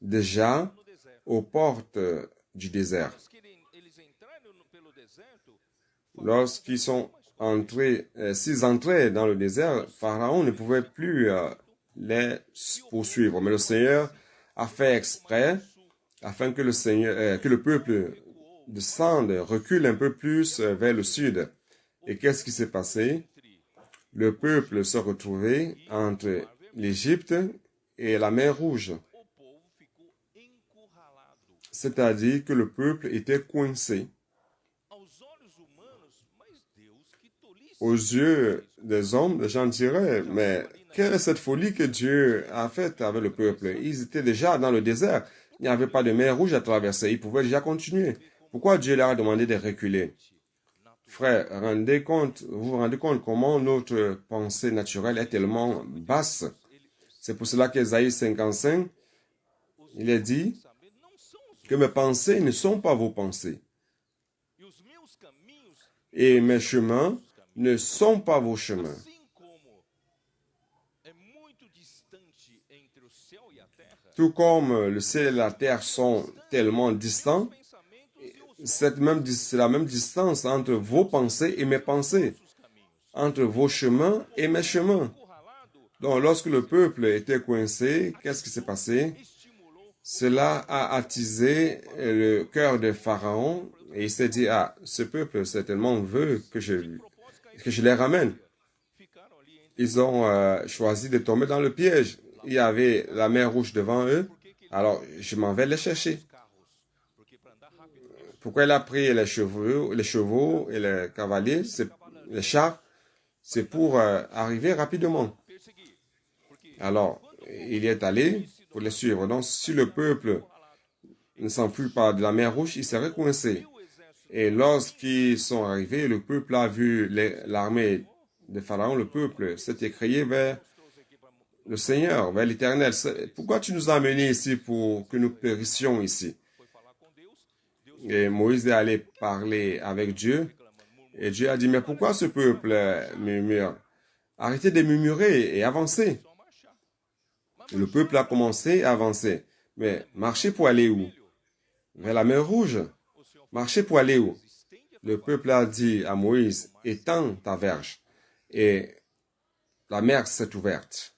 déjà aux portes du désert, lorsqu'ils sont entrés, s'ils entraient dans le désert, Pharaon ne pouvait plus les poursuivre. Mais le Seigneur a fait exprès afin que le peuple descende, recule un peu plus vers le sud. Et qu'est-ce qui s'est passé? Le peuple se retrouvait entre l'Égypte et la mer Rouge. C'est-à-dire que le peuple était coincé. Aux yeux des hommes, les gens diraient, mais quelle est cette folie que Dieu a faite avec le peuple? Ils étaient déjà dans le désert. Il n'y avait pas de mer Rouge à traverser. Ils pouvaient déjà continuer. Pourquoi Dieu leur a demandé de reculer? Frère, vous vous rendez compte comment notre pensée naturelle est tellement basse. C'est pour cela qu'Ésaïe 55, il est dit que mes pensées ne sont pas vos pensées. Et mes chemins ne sont pas vos chemins. Tout comme le ciel et la terre sont tellement distants, c'est la même distance entre vos pensées et mes pensées, entre vos chemins et mes chemins. Donc, lorsque le peuple était coincé, qu'est-ce qui s'est passé? Cela a attisé le cœur de Pharaon et il s'est dit, ah, ce peuple certainement veut que je les ramène. Ils ont choisi de tomber dans le piège. Il y avait la mer Rouge devant eux, alors je m'en vais les chercher. Pourquoi il a pris les chevaux et les cavaliers, les chars? C'est pour arriver rapidement. Alors, il y est allé pour les suivre. Donc, si le peuple ne s'enfuit pas de la mer Rouge, il serait coincé. Et lorsqu'ils sont arrivés, le peuple a vu l'armée de Pharaon, le peuple s'est écrié vers le Seigneur, vers l'Éternel. Pourquoi tu nous as amenés ici pour que nous périssions ici? Et Moïse est allé parler avec Dieu. Et Dieu a dit, mais pourquoi ce peuple murmure? Arrêtez de murmurer et avancez. Et le peuple a commencé à avancer. Mais marchez pour aller où? Vers la mer Rouge. Marchez pour aller où? Le peuple a dit à Moïse, étends ta verge. Et la mer s'est ouverte.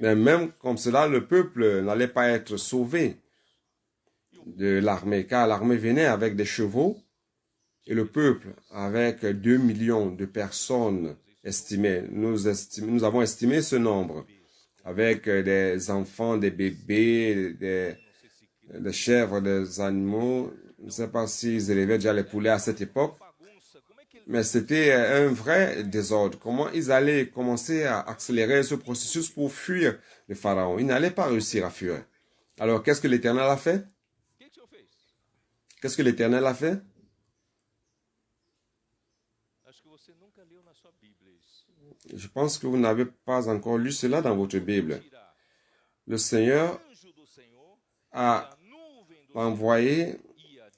Mais même comme cela, le peuple n'allait pas être sauvé de l'armée, car l'armée venait avec des chevaux et le peuple avec 2 millions de personnes estimées. Nous avons estimé ce nombre avec des enfants, des bébés, des chèvres, des animaux. Je ne sais pas s'ils élevaient déjà les poulets à cette époque, mais c'était un vrai désordre. Comment ils allaient commencer à accélérer ce processus pour fuir le Pharaon? Ils n'allaient pas réussir à fuir. Alors, qu'est-ce que l'Éternel a fait? Qu'est-ce que l'Éternel a fait? Je pense que vous n'avez pas encore lu cela dans votre Bible. Le Seigneur a envoyé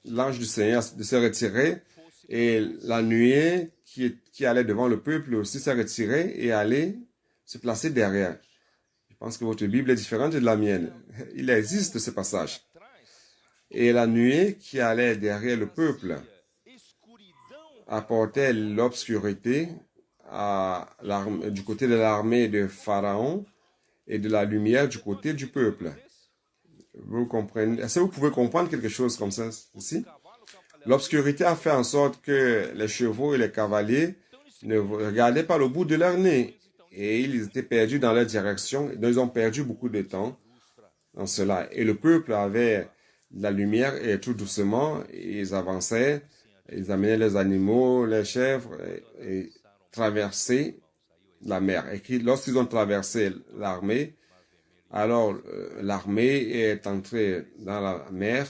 l'ange du Seigneur de se retirer et la nuée qui allait devant le peuple aussi s'est retirée et allait se placer derrière. Je pense que votre Bible est différente de la mienne. Il existe ce passage. Et la nuée qui allait derrière le peuple apportait l'obscurité du côté de l'armée de Pharaon et de la lumière du côté du peuple. Vous comprenez? Est-ce que vous pouvez comprendre quelque chose comme ça ici? L'obscurité a fait en sorte que les chevaux et les cavaliers ne regardaient pas le bout de leur nez et ils étaient perdus dans leur direction. Donc, ils ont perdu beaucoup de temps dans cela. Et le peuple avait la lumière et tout doucement, ils avançaient, ils amenaient les animaux, les chèvres et traversaient la mer. Et lorsqu'ils ont traversé l'armée, alors l'armée est entrée dans la mer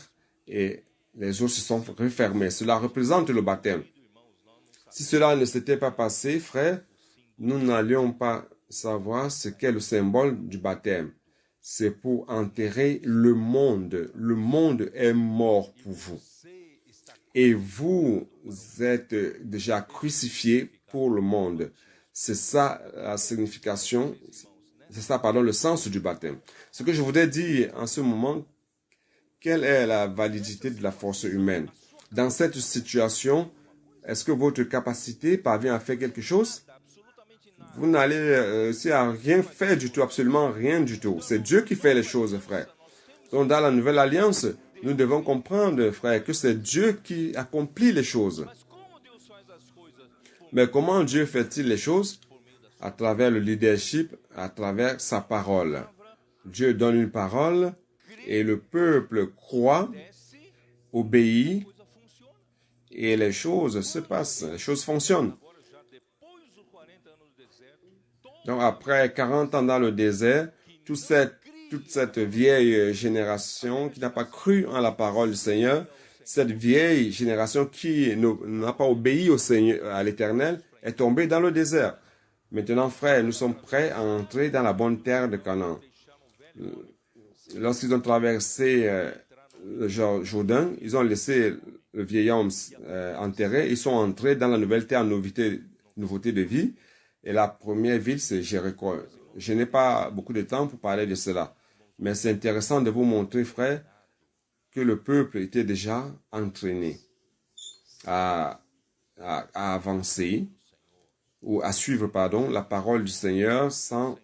et les eaux se sont refermées. Cela représente le baptême. Si cela ne s'était pas passé, frère, nous n'allions pas savoir ce qu'est le symbole du baptême. C'est pour enterrer le monde. Le monde est mort pour vous. et vous êtes déjà crucifiés pour le monde. C'est ça la signification, c'est ça, pardon, le sens du baptême. Ce que je voudrais dire en ce moment, quelle est la validité de la force humaine? Dans cette situation, est-ce que votre capacité parvient à faire quelque chose? Vous n'allez réussir à rien faire du tout, absolument rien du tout. C'est Dieu qui fait les choses, frère. Donc, dans la nouvelle alliance, nous devons comprendre, frère, que c'est Dieu qui accomplit les choses. Mais comment Dieu fait-il les choses? À travers le leadership, à travers sa parole. Dieu donne une parole et le peuple croit, obéit et les choses se passent, les choses fonctionnent. Donc après 40 ans dans le désert, toute cette vieille génération qui n'a pas cru en la parole du Seigneur, cette vieille génération qui n'a pas obéi au Seigneur, à l'Éternel, est tombée dans le désert. Maintenant, frères, nous sommes prêts à entrer dans la bonne terre de Canaan. Lorsqu'ils ont traversé le Jourdain, ils ont laissé le vieil homme enterré, ils sont entrés dans la nouvelle terre, nouveauté de vie. Et la première ville, c'est Jéricho. Je n'ai pas beaucoup de temps pour parler de cela. Mais c'est intéressant de vous montrer, frère, que le peuple était déjà entraîné à avancer ou à suivre, pardon, la parole du Seigneur sans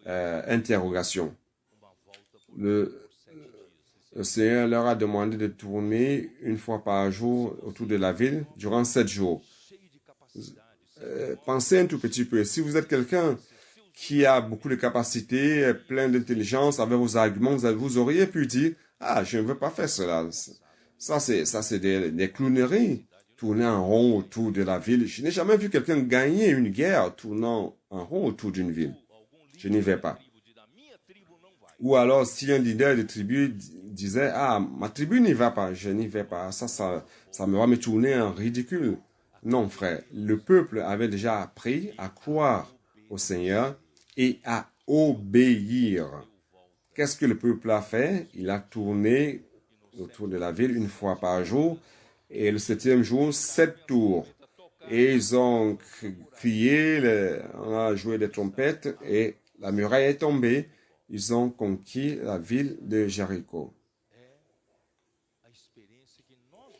interrogation. Le Seigneur leur a demandé de tourner une fois par jour autour de la ville durant 7 jours. Pensez un tout petit peu. Si vous êtes quelqu'un qui a beaucoup de capacités, plein d'intelligence, avec vos arguments, vous auriez pu dire, ah, je ne veux pas faire cela. Ça, c'est des clowneries. Tourner en rond autour de la ville. Je n'ai jamais vu quelqu'un gagner une guerre tournant en rond autour d'une ville. Je n'y vais pas. Ou alors, si un leader de tribu disait, ah, ma tribu n'y va pas, je n'y vais pas. Ça me va me tourner en ridicule. Non, frère, le peuple avait déjà appris à croire au Seigneur et à obéir. Qu'est-ce que le peuple a fait? Il a tourné autour de la ville une fois par jour et le 7e jour, 7 tours. Et ils ont crié, on a joué des trompettes et la muraille est tombée. Ils ont conquis la ville de Jéricho.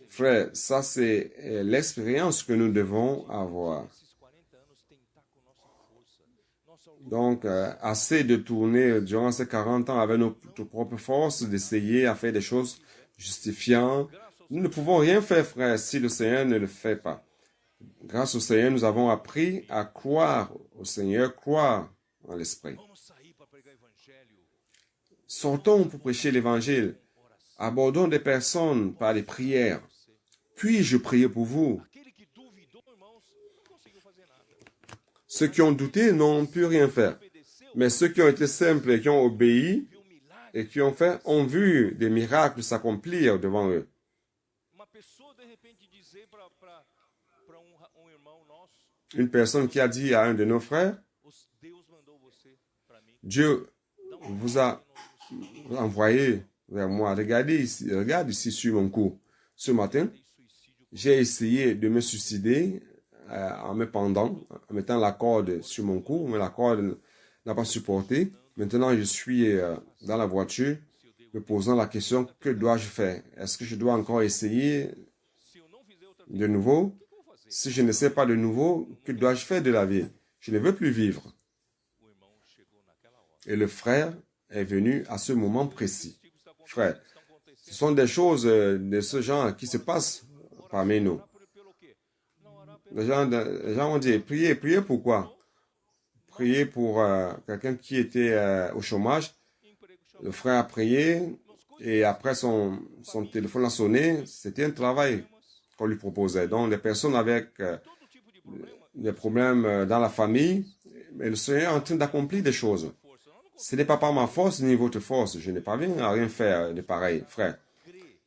Frère, ça c'est l'expérience que nous devons avoir. Donc, assez de tourner durant ces 40 ans avec notre propre force, d'essayer à faire des choses justifiant. Nous ne pouvons rien faire, frère, si le Seigneur ne le fait pas. Grâce au Seigneur, nous avons appris à croire au Seigneur, croire en l'Esprit. Sortons pour prêcher l'Évangile. Abordons des personnes par les prières. Puis-je prier pour vous? Ceux qui ont douté n'ont pu rien faire. Mais ceux qui ont été simples et qui ont obéi et qui ont fait, ont vu des miracles s'accomplir devant eux. Une personne qui a dit à un de nos frères, Dieu vous a envoyé vers moi. Regarde ici sur mon cou. Ce matin, j'ai essayé de me suicider en me pendant, en mettant la corde sur mon cou, mais la corde n'a pas supporté. Maintenant, je suis dans la voiture, me posant la question, que dois-je faire? Est-ce que je dois encore essayer de nouveau? Si je ne sais pas de nouveau, que dois-je faire de la vie? Je ne veux plus vivre. Et le frère est venu à ce moment précis. Frère, ce sont des choses de ce genre qui se passent parmi nous. Les gens ont dit, priez pourquoi? Priez pour quelqu'un qui était au chômage. Le frère a prié et après son téléphone a sonné. C'était un travail qu'on lui proposait. Donc, les personnes avec des problèmes dans la famille, mais le Seigneur est en train d'accomplir des choses. Ce n'est pas par ma force ni votre force. Je n'ai pas vu à rien faire de pareil, frère.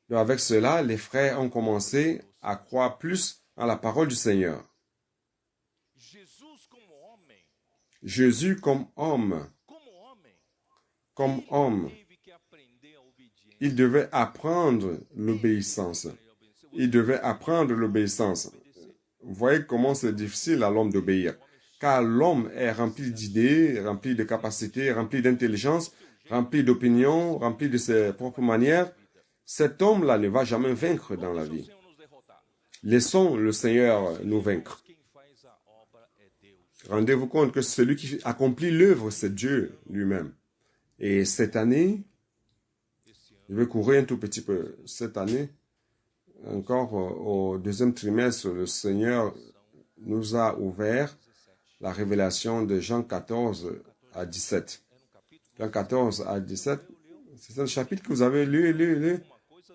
Donc, avec cela, les frères ont commencé à croire plus en la parole du Seigneur. Jésus comme homme, il devait apprendre l'obéissance. il devait apprendre l'obéissance. Vous voyez comment c'est difficile à l'homme d'obéir. Car l'homme est rempli d'idées, rempli de capacités, rempli d'intelligence, rempli d'opinions, rempli de ses propres manières. Cet homme-là ne va jamais vaincre dans la vie. Laissons le Seigneur nous vaincre. Rendez-vous compte que celui qui accomplit l'œuvre, c'est Dieu lui-même. Et cette année, je vais courir un tout petit peu. Cette année, encore au deuxième trimestre, le Seigneur nous a ouvert la révélation de Jean 14 à 17. Jean 14 à 17, c'est un chapitre que vous avez lu.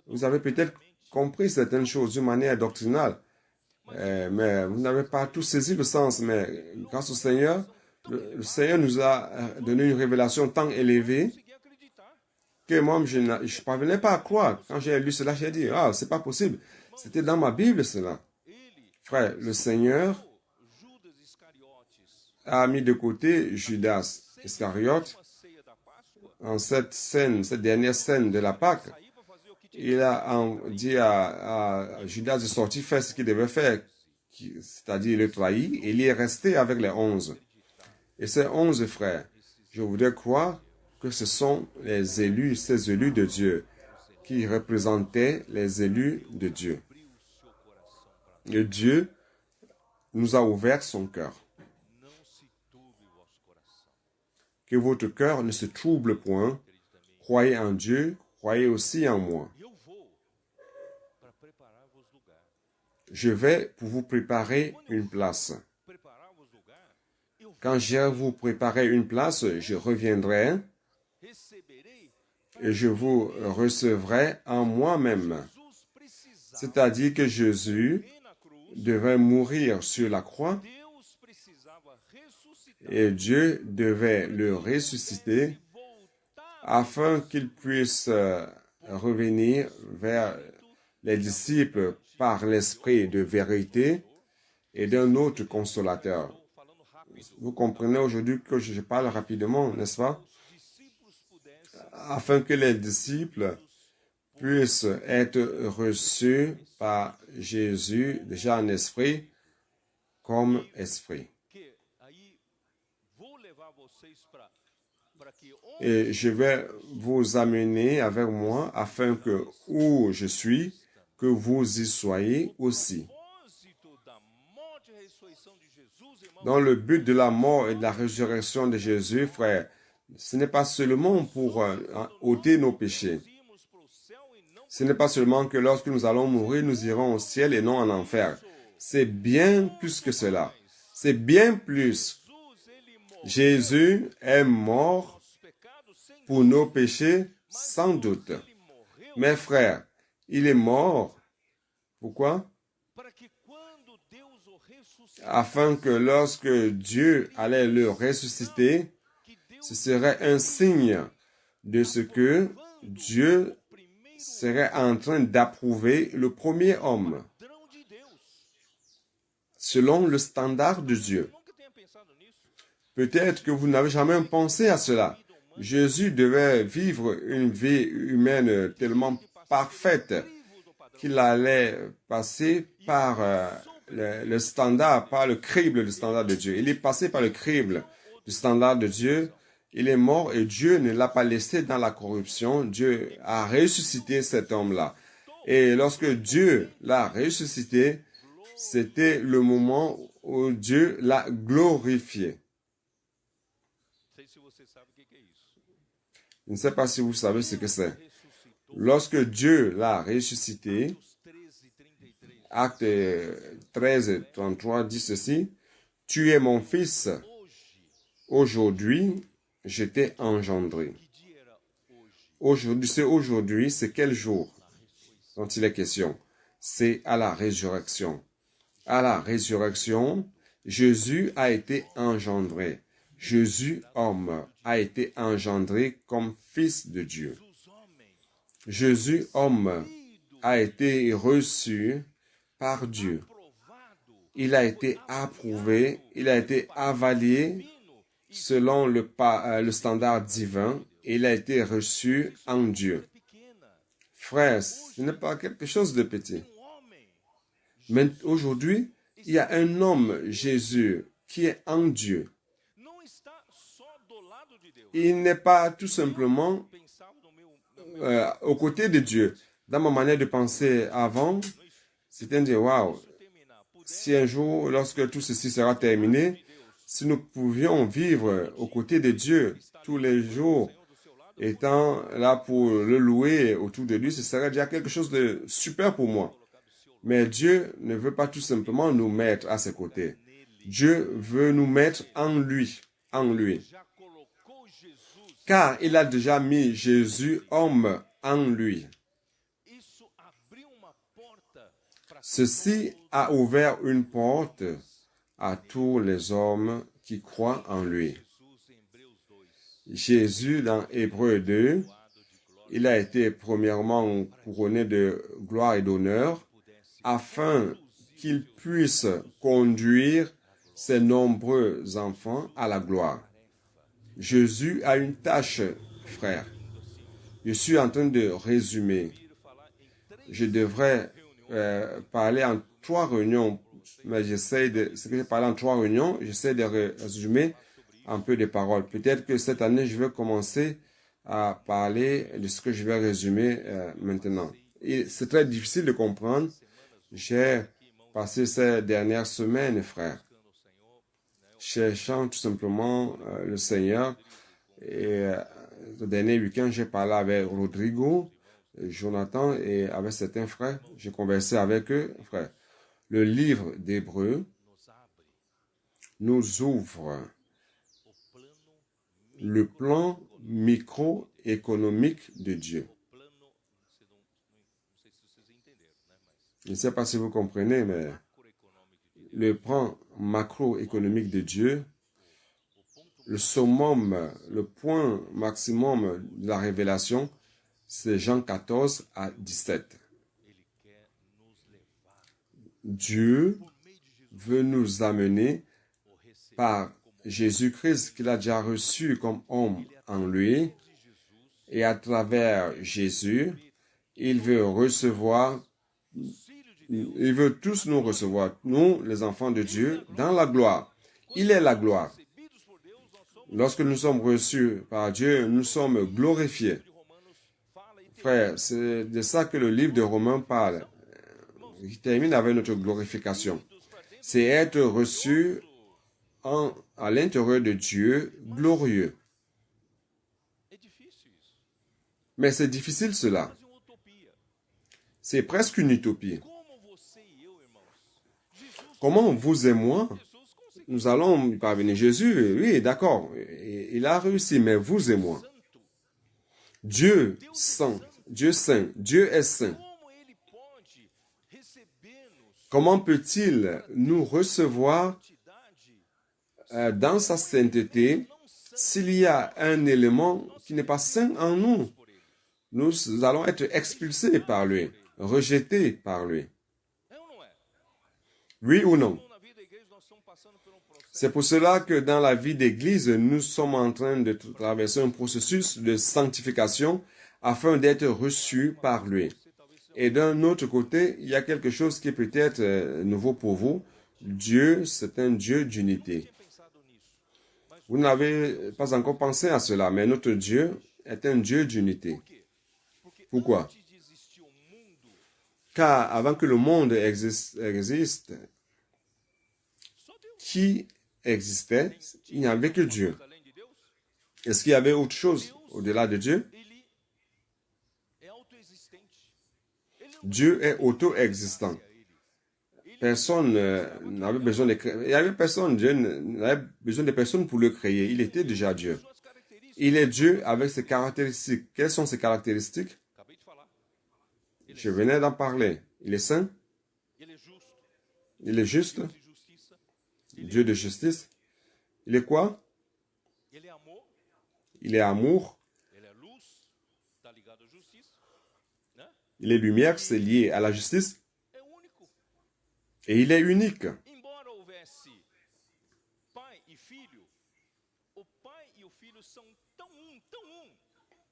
Vous avez peut-être compris certaines choses d'une manière doctrinale, mais vous n'avez pas tout saisi le sens. Mais grâce au Seigneur, le Seigneur nous a donné une révélation tant élevée que moi, je ne parvenais pas à croire. Quand j'ai lu cela, j'ai dit, ah, c'est pas possible. C'était dans ma Bible, cela. Frère, le Seigneur a mis de côté Judas Iscariote en cette dernière scène de la Pâque. Il a dit à Judas de sortir faire ce qu'il devait faire, c'est-à-dire le trahir, et il est resté avec les 11. Et ces 11 frères, je voudrais croire que ce sont les élus, ces élus de Dieu, qui représentaient les élus de Dieu. Et Dieu nous a ouvert son cœur. Que votre cœur ne se trouble point. Croyez en Dieu, croyez aussi en moi. Je vais pour vous préparer une place. Quand je vais vous préparer une place, je reviendrai et je vous recevrai en moi-même. C'est-à-dire que Jésus devait mourir sur la croix et Dieu devait le ressusciter afin qu'il puisse revenir vers les disciples par l'esprit de vérité et d'un autre consolateur. Vous comprenez aujourd'hui que je parle rapidement, n'est-ce pas? Afin que les disciples puissent être reçus par Jésus déjà en esprit comme esprit. Et je vais vous amener avec moi afin que où je suis, que vous y soyez aussi. Dans le but de la mort et de la résurrection de Jésus, frère, ce n'est pas seulement pour ôter nos péchés. Ce n'est pas seulement que lorsque nous allons mourir, nous irons au ciel et non en enfer. C'est bien plus que cela. C'est bien plus. Jésus est mort pour nos péchés, sans doute. Mes frères, il est mort. Pourquoi? Afin que lorsque Dieu allait le ressusciter, ce serait un signe de ce que Dieu serait en train d'approuver le premier homme selon le standard de Dieu. Peut-être que vous n'avez jamais pensé à cela. Jésus devait vivre une vie humaine tellement parfaite qu'il allait passer par le standard, par le crible du standard de Dieu. Il est passé par le crible du standard de Dieu. Il est mort et Dieu ne l'a pas laissé dans la corruption. Dieu a ressuscité cet homme-là. Et lorsque Dieu l'a ressuscité, c'était le moment où Dieu l'a glorifié. Je ne sais pas si vous savez ce que c'est. Lorsque Dieu l'a ressuscité, Acte 13, 33 dit ceci, « Tu es mon fils, aujourd'hui je t'ai engendré. » Aujourd'hui, c'est quel jour dont il est question? C'est à la résurrection. À la résurrection, Jésus a été engendré. Jésus, homme, a été engendré comme fils de Dieu. Jésus, homme, a été reçu par Dieu. Il a été approuvé, il a été avalé selon le standard divin et il a été reçu en Dieu. Frères, ce n'est pas quelque chose de petit. Mais aujourd'hui, il y a un homme, Jésus, qui est en Dieu. Il n'est pas tout simplement aux côtés de Dieu. Dans ma manière de penser avant, c'était de dire, waouh, si un jour, lorsque tout ceci sera terminé, si nous pouvions vivre aux côtés de Dieu tous les jours, étant là pour le louer autour de lui, ce serait déjà quelque chose de super pour moi. Mais Dieu ne veut pas tout simplement nous mettre à ses côtés. Dieu veut nous mettre en lui, en lui. Car il a déjà mis Jésus, homme, en lui. Ceci a ouvert une porte à tous les hommes qui croient en lui. Jésus, dans Hébreux 2, il a été premièrement couronné de gloire et d'honneur afin qu'il puisse conduire ses nombreux enfants à la gloire. Jésus a une tâche, frère. Je suis en train de résumer. Je devrais parler en 3 réunions, mais j'essaie de, ce que j'ai parlé en 3 réunions, j'essaie de résumer un peu de paroles. Peut-être que cette année, je vais commencer à parler de ce que je vais résumer maintenant. Et c'est très difficile de comprendre. J'ai passé ces dernières semaines, frère, cherchant tout simplement le Seigneur. Et le dernier week-end, j'ai parlé avec Rodrigo, Jonathan et avec certains frères. J'ai conversé avec eux, frère. Le livre d'Hébreux nous ouvre le plan microéconomique de Dieu. Je ne sais pas si vous comprenez, mais le plan macroéconomique de Dieu, le summum, le point maximum de la révélation, c'est Jean 14 à 17. Dieu veut nous amener par Jésus-Christ qu'il a déjà reçu comme homme en lui, et à travers Jésus, il veut recevoir, il veut tous nous recevoir, nous, les enfants de Dieu, dans la gloire. Il est la gloire. Lorsque nous sommes reçus par Dieu, nous sommes glorifiés. Frère, c'est de ça que le livre de Romains parle. Il termine avec notre glorification. C'est être reçu à l'intérieur de Dieu glorieux. Mais c'est difficile cela. C'est presque une utopie. Comment vous et moi, nous allons y parvenir? Jésus, oui, d'accord, il a réussi, mais vous et moi, Dieu saint, Dieu saint, Dieu est saint. Comment peut-il nous recevoir dans sa sainteté s'il y a un élément qui n'est pas saint en nous? Nous allons être expulsés par lui, rejetés par lui. Oui ou non? C'est pour cela que dans la vie d'Église, nous sommes en train de traverser un processus de sanctification afin d'être reçus par lui. Et d'un autre côté, il y a quelque chose qui est peut-être nouveau pour vous. Dieu, c'est un Dieu d'unité. Vous n'avez pas encore pensé à cela, mais notre Dieu est un Dieu d'unité. Pourquoi? Car avant que le monde existe, qui existait? Il n'y avait que Dieu. Est-ce qu'il y avait autre chose au-delà de Dieu? Dieu est auto-existant. Personne n'avait besoin de créer. Il n'y avait personne, Dieu n'avait besoin de personne pour le créer. Il était déjà Dieu. Il est Dieu avec ses caractéristiques. Quelles sont ses caractéristiques? Je venais d'en parler. Il est saint. Il est juste. Dieu de justice. Il est quoi? Il est amour. Il est lumière, c'est lié à la justice. Et il est unique.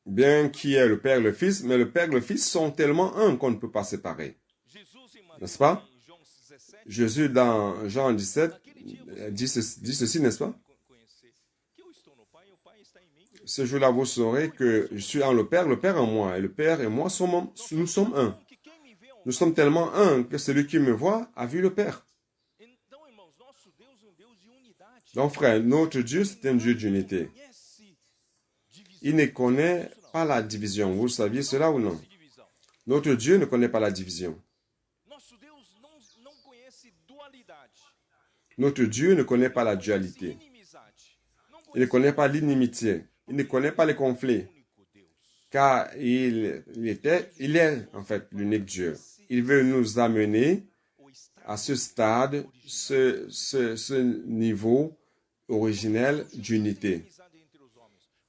Bien qu'il y ait le Père et le Fils, mais le Père et le Fils sont tellement un qu'on ne peut pas séparer. N'est-ce pas? Jésus, dans Jean 17, dit ceci, n'est-ce pas? Ce jour-là, vous saurez que je suis en le Père en moi, et le Père et moi, nous sommes un. Nous sommes tellement un que celui qui me voit a vu le Père. Donc, frère, notre Dieu, c'est un Dieu d'unité. Il ne connaît pas la division. Vous saviez cela ou non? Notre Dieu ne connaît pas la division. Notre Dieu ne connaît pas la dualité. Il ne connaît pas l'inimitié. Il ne connaît pas les conflits. Car il est en fait l'unique Dieu. Il veut nous amener à ce stade, ce niveau originel d'unité.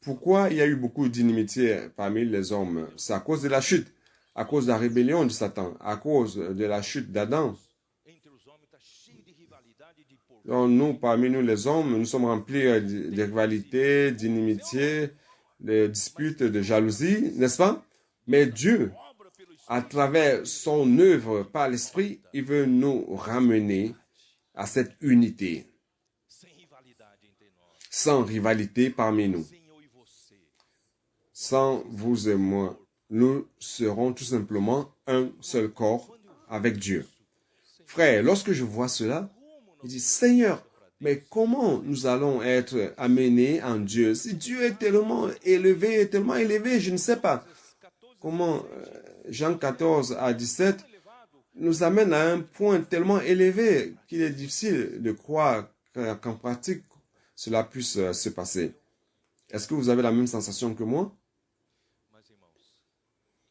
Pourquoi il y a eu beaucoup d'inimitié parmi les hommes? C'est à cause de la chute, à cause de la rébellion de Satan, à cause de la chute d'Adam. Donc nous, parmi nous les hommes, nous sommes remplis de rivalités, d'inimitié, de disputes, de jalousie, n'est-ce pas? Mais Dieu, à travers son œuvre par l'Esprit, il veut nous ramener à cette unité, sans rivalité parmi nous. Sans vous et moi, nous serons tout simplement un seul corps avec Dieu. Frère, lorsque je vois cela, je dis, Seigneur, mais comment nous allons être amenés en Dieu? Si Dieu est tellement élevé, je ne sais pas comment Jean 14 à 17 nous amène à un point tellement élevé qu'il est difficile de croire qu'en pratique, cela puisse se passer. Est-ce que vous avez la même sensation que moi?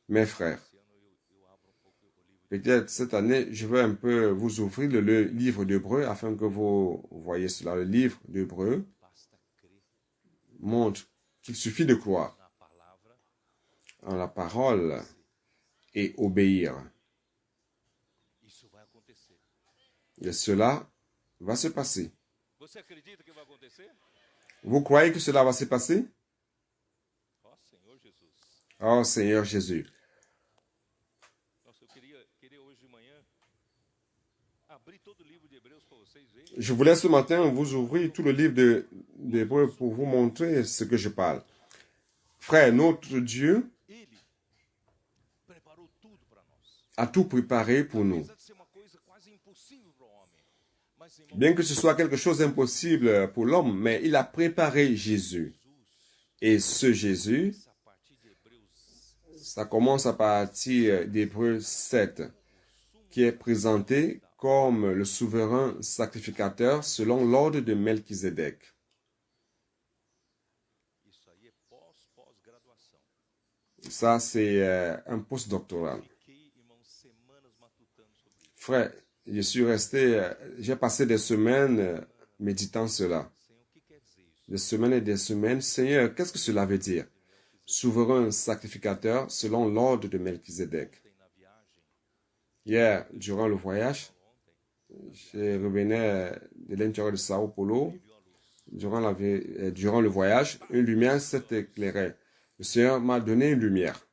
Mes frères, peut-être cette année, je vais un peu vous ouvrir le livre d'Hébreux afin que vous voyez cela. Le livre d'Hébreux montre qu'il suffit de croire en la parole et obéir. Et cela va se passer. Vous croyez que cela va se passer? Oh Seigneur Jésus. Je voulais ce matin vous ouvrir tout le livre d'Hébreux pour vous montrer ce que je parle. Frère, notre Dieu a tout préparé pour nous. Bien que ce soit quelque chose d'impossible pour l'homme, mais il a préparé Jésus. Et ce Jésus, ça commence à partir d'Hébreux 7, qui est présenté comme le souverain sacrificateur selon l'ordre de Melchizedek. Ça, c'est un postdoctoral. Frère, j'ai passé des semaines méditant cela. Des semaines et des semaines. Seigneur, qu'est-ce que cela veut dire? Souverain sacrificateur selon l'ordre de Melchizedek. Hier, durant le voyage, je revenais de l'intérieur de Sao Paulo. Durant le voyage, une lumière s'est éclairée. Le Seigneur m'a donné une lumière.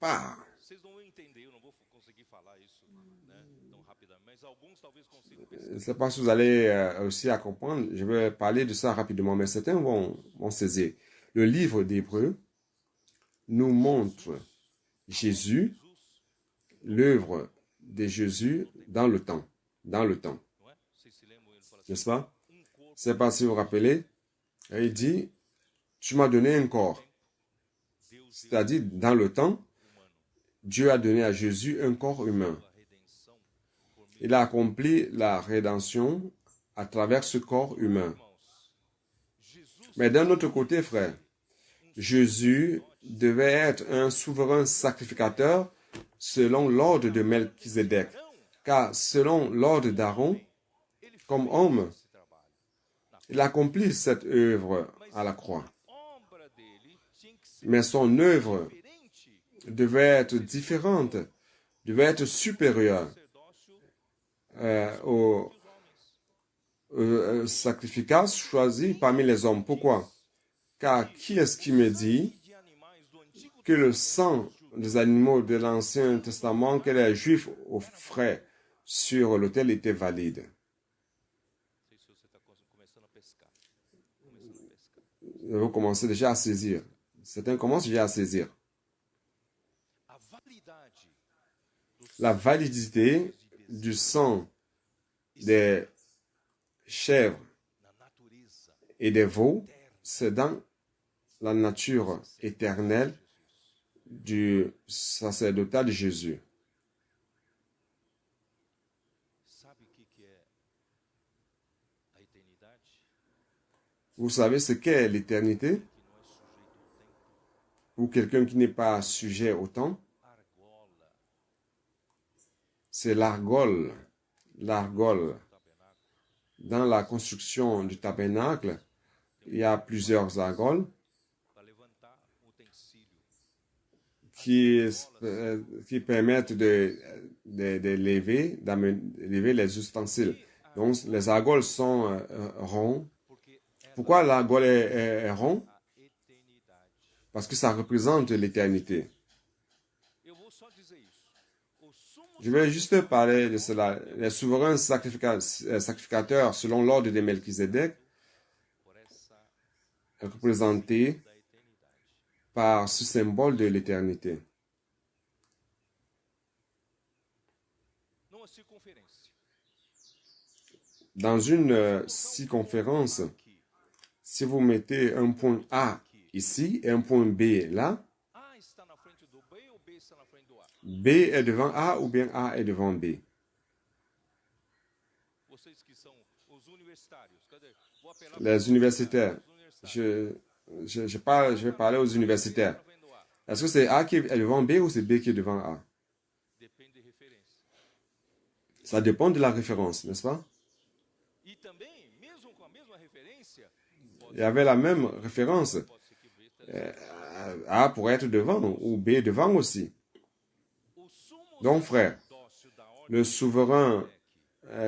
Bah! Je ne sais pas si vous allez aussi à comprendre. Je vais parler de ça rapidement, mais certains vont saisir. Le livre d'Hébreux nous montre Jésus, l'œuvre de Jésus dans le temps. N'est-ce pas? Je ne sais pas si vous vous rappelez. Il dit, tu m'as donné un corps. C'est-à-dire, dans le temps, Dieu a donné à Jésus un corps humain. Il a accompli la rédemption à travers ce corps humain. Mais d'un autre côté, frère, Jésus devait être un souverain sacrificateur selon l'ordre de Melchizedek. Car selon l'ordre d'Aaron, comme homme, il accomplit cette œuvre à la croix. Mais son œuvre devait être différente, devait être supérieure au sacrifice choisi parmi les hommes. Pourquoi? Car qui est-ce qui me dit que le sang des animaux de l'Ancien Testament que les Juifs offraient sur l'autel était valide. Vous commencez déjà à saisir. Certains commencent déjà à saisir. La validité du sang des chèvres et des veaux, c'est dans la nature éternelle du sacerdotat de Jésus. Vous savez ce qu'est l'éternité? Pour quelqu'un qui n'est pas sujet au temps, c'est l'argole. L'argole. Dans la construction du tabernacle, il y a plusieurs argoles qui permettent de lever les ustensiles. Donc, les argoles sont ronds. Pourquoi l'argole est rond? Parce que ça représente l'éternité. Je vais juste parler de cela. Les souverains sacrificateurs, selon l'ordre de Melchizedek, représentés par ce symbole de l'éternité. Dans une circonférence, si vous mettez un point A ici et un point B là, B est devant A ou bien A est devant B. Les universitaires, je vais parler aux universitaires. Est-ce que c'est A qui est devant B ou c'est B qui est devant A? Ça dépend de la référence, n'est-ce pas? Il y avait la même référence. A pourrait être devant ou B devant aussi. Donc, frère, le souverain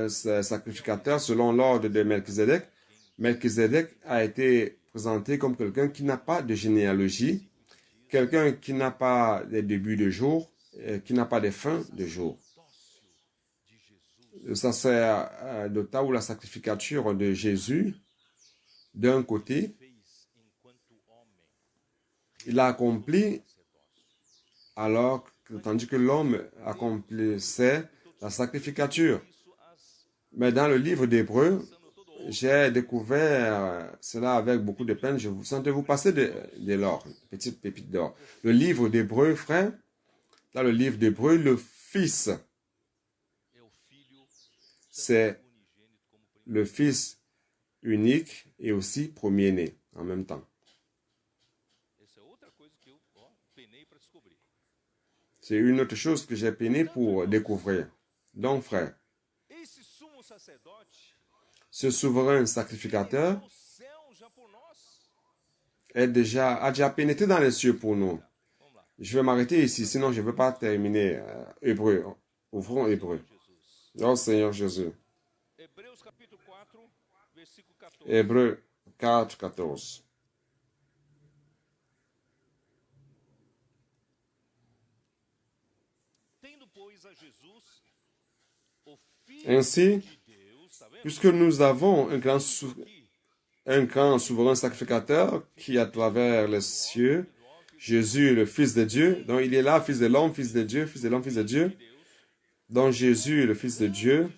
sacrificateur, selon l'ordre de Melchizedek, Melchizedek a été présenté comme quelqu'un qui n'a pas de généalogie, quelqu'un qui n'a pas de début de jour, qui n'a pas de fin de jour. Le sacerdotat ou la sacrificature de Jésus, d'un côté, il a accompli tandis que l'homme accomplissait la sacrificature. Mais dans le livre d'Hébreux, j'ai découvert cela avec beaucoup de peine. Sentez-vous passer de l'or, petite pépite d'or. Le livre d'Hébreux, frère, dans le livre d'Hébreux, le Fils, c'est le Fils unique et aussi premier-né en même temps. C'est une autre chose que j'ai peiné pour découvrir. Donc, frère, ce souverain sacrificateur a déjà pénétré dans les cieux pour nous. Je vais m'arrêter ici, sinon je ne veux pas terminer. Hébreu. Ouvrons Hébreu. Oh Seigneur Jésus. Hébreu 4, 14. Ainsi, puisque nous avons un grand souverain sacrificateur qui, à travers les cieux, Jésus, le Fils de Dieu, donc il est là, Fils de l'homme, Fils de Dieu, Fils de l'homme, Fils de Dieu, donc Jésus, le Fils de Dieu,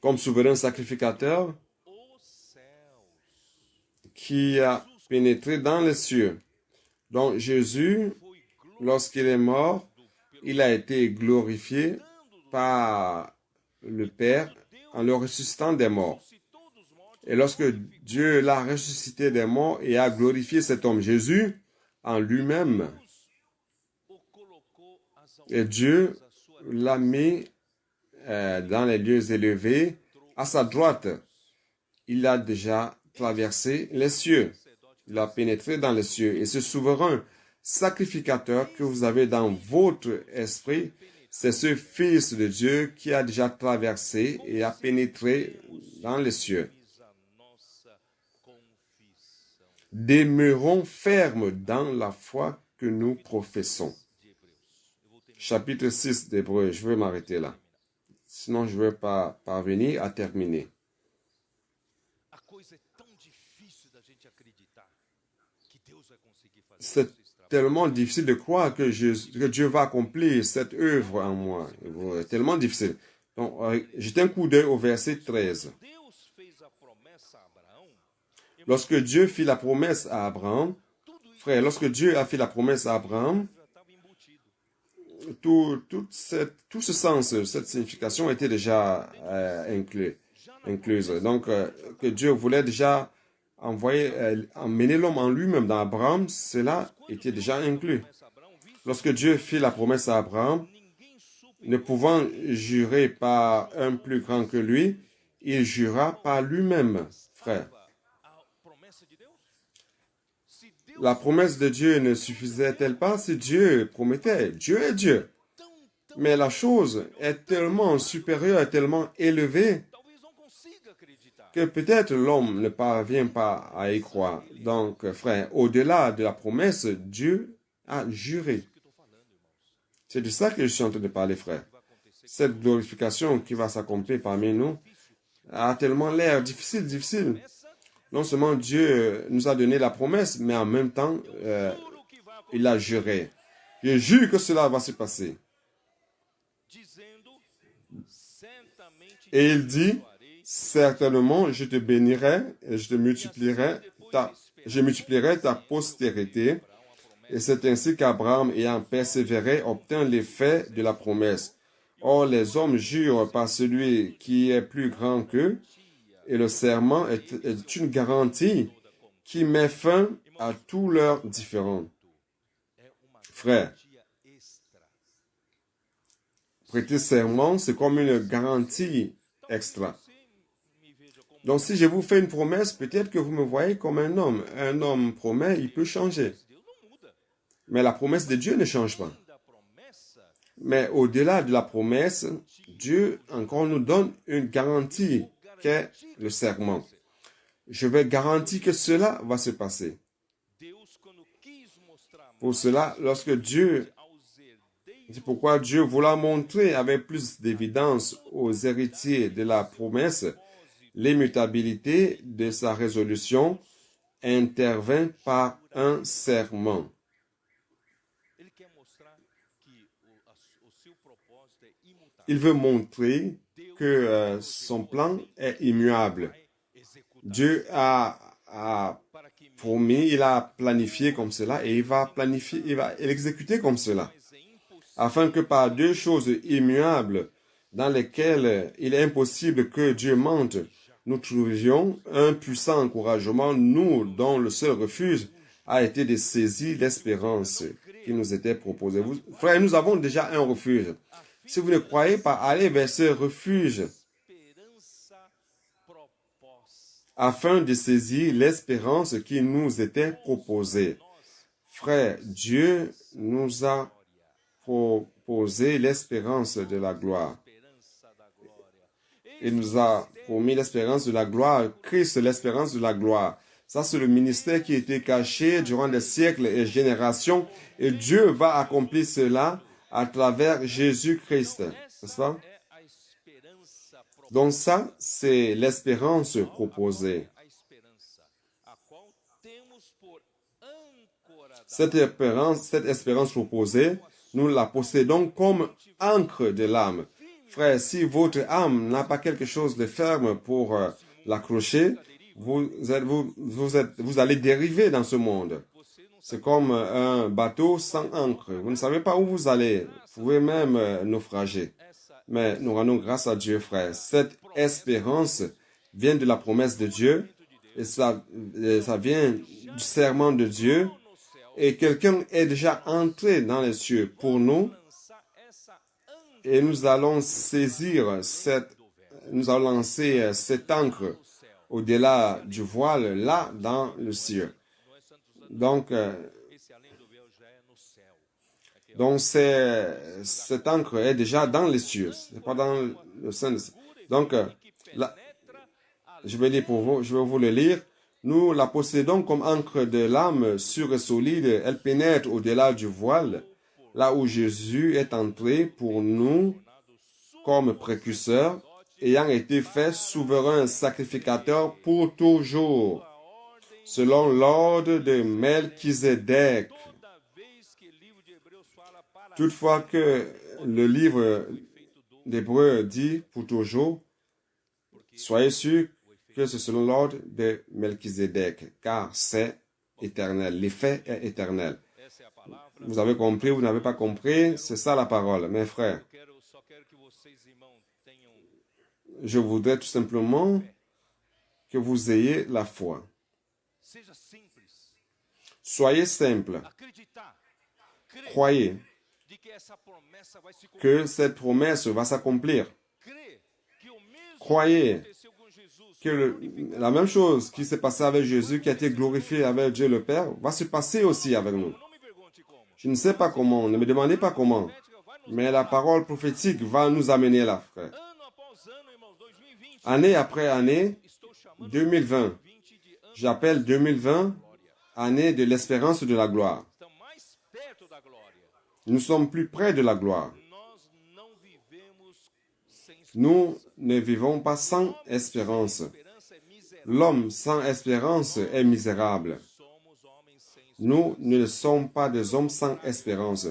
comme souverain sacrificateur, qui a pénétré dans les cieux. Donc Jésus, lorsqu'il est mort, il a été glorifié par le Père en le ressuscitant des morts. Et lorsque Dieu l'a ressuscité des morts et a glorifié cet homme Jésus en lui-même, et Dieu l'a mis dans les lieux élevés à sa droite. Il a déjà traversé les cieux. Il a pénétré dans les cieux. Et ce souverain sacrificateur que vous avez dans votre esprit, c'est ce Fils de Dieu qui a déjà traversé et a pénétré dans les cieux. Demeurons fermes dans la foi que nous professons. chapitre 6 d'Hébreux. Je vais m'arrêter là. Sinon, je ne vais pas parvenir à terminer. C'est tellement difficile de croire que Dieu va accomplir cette œuvre en moi. C'est tellement difficile. Donc, jetez un coup d'œil au verset 13. Lorsque Dieu fit la promesse à Abraham, frère, lorsque Dieu a fait la promesse à Abraham, tout ce sens, cette signification était déjà incluse. Donc, que Dieu voulait déjà emmener l'homme en lui-même dans Abraham, cela était déjà inclus. Lorsque Dieu fit la promesse à Abraham, ne pouvant jurer par un plus grand que lui, il jura par lui-même, frère. La promesse de Dieu ne suffisait-elle pas si Dieu promettait? Dieu est Dieu. Mais la chose est tellement supérieure, tellement élevée, que peut-être l'homme ne parvient pas à y croire. Donc, frère, au-delà de la promesse, Dieu a juré. C'est de ça que je suis en train de parler, frère. Cette glorification qui va s'accomplir parmi nous a tellement l'air difficile. Non seulement Dieu nous a donné la promesse, mais en même temps, il a juré. Je jure que cela va se passer. Et il dit, certainement, je te bénirai et je multiplierai ta postérité. Et c'est ainsi qu'Abraham, ayant persévéré, obtint l'effet de la promesse. Or, les hommes jurent par celui qui est plus grand qu'eux, et le serment est une garantie qui met fin à tous leurs différends. Frère, prêter serment, c'est comme une garantie extra. Donc, si je vous fais une promesse, peut-être que vous me voyez comme un homme. Un homme promet, il peut changer. Mais la promesse de Dieu ne change pas. Mais au-delà de la promesse, Dieu encore nous donne une garantie qu'est le serment. Je vais garantir que cela va se passer. Pour cela, c'est pourquoi Dieu voulait montrer avec plus d'évidence aux héritiers de la promesse l'immutabilité de sa résolution intervint par un serment. Il veut montrer que son plan est immuable. Dieu a promis, il a planifié comme cela et il va l'exécuter comme cela. Afin que par deux choses immuables dans lesquelles il est impossible que Dieu mente, nous trouvions un puissant encouragement, nous dont le seul refuge a été de saisir l'espérance qui nous était proposée. Frères, nous avons déjà un refuge. Si vous ne croyez pas, allez vers ce refuge afin de saisir l'espérance qui nous était proposée. Frère, Dieu nous a proposé l'espérance de la gloire. Il nous a promis l'espérance de la gloire, Christ, l'espérance de la gloire. Ça, c'est le ministère qui a été caché durant des siècles et générations, et Dieu va accomplir cela à travers Jésus-Christ. N'est-ce pas? Donc ça, c'est l'espérance proposée. Cette espérance proposée, nous la possédons comme ancre de l'âme. Frère, si votre âme n'a pas quelque chose de ferme pour l'accrocher, vous allez dériver dans ce monde. C'est comme un bateau sans ancre. Vous ne savez pas où vous allez. Vous pouvez même naufrager. Mais nous rendons grâce à Dieu, frère. Cette espérance vient de la promesse de Dieu et ça vient du serment de Dieu. Et quelqu'un est déjà entré dans les cieux pour nous. Et nous allons nous allons lancer cette ancre au-delà du voile, là, dans le ciel. Donc cette ancre est déjà dans les cieux, c'est pas dans le sein. Donc, là, je vais vous le lire. Nous la possédons comme ancre de l'âme sûre et solide. Elle pénètre au-delà du voile. là où Jésus est entré pour nous comme précurseur, ayant été fait souverain sacrificateur pour toujours, selon l'ordre de Melchizedek. Toutefois que le livre d'Hébreux dit pour toujours, soyez sûrs que c'est selon l'ordre de Melchizedek, car c'est éternel. L'effet est éternel. Vous avez compris, vous n'avez pas compris, c'est ça la parole, mes frères. Je voudrais tout simplement que vous ayez la foi. Soyez simple. Croyez que cette promesse va s'accomplir. Croyez que la même chose qui s'est passée avec Jésus, qui a été glorifié avec Dieu le Père, va se passer aussi avec nous. Je ne sais pas comment, ne me demandez pas comment, mais la parole prophétique va nous amener là, frère. Année après année, 2020, j'appelle 2020 année de l'espérance de la gloire. Nous sommes plus près de la gloire. Nous ne vivons pas sans espérance. L'homme sans espérance est misérable. Nous ne sommes pas des hommes sans espérance.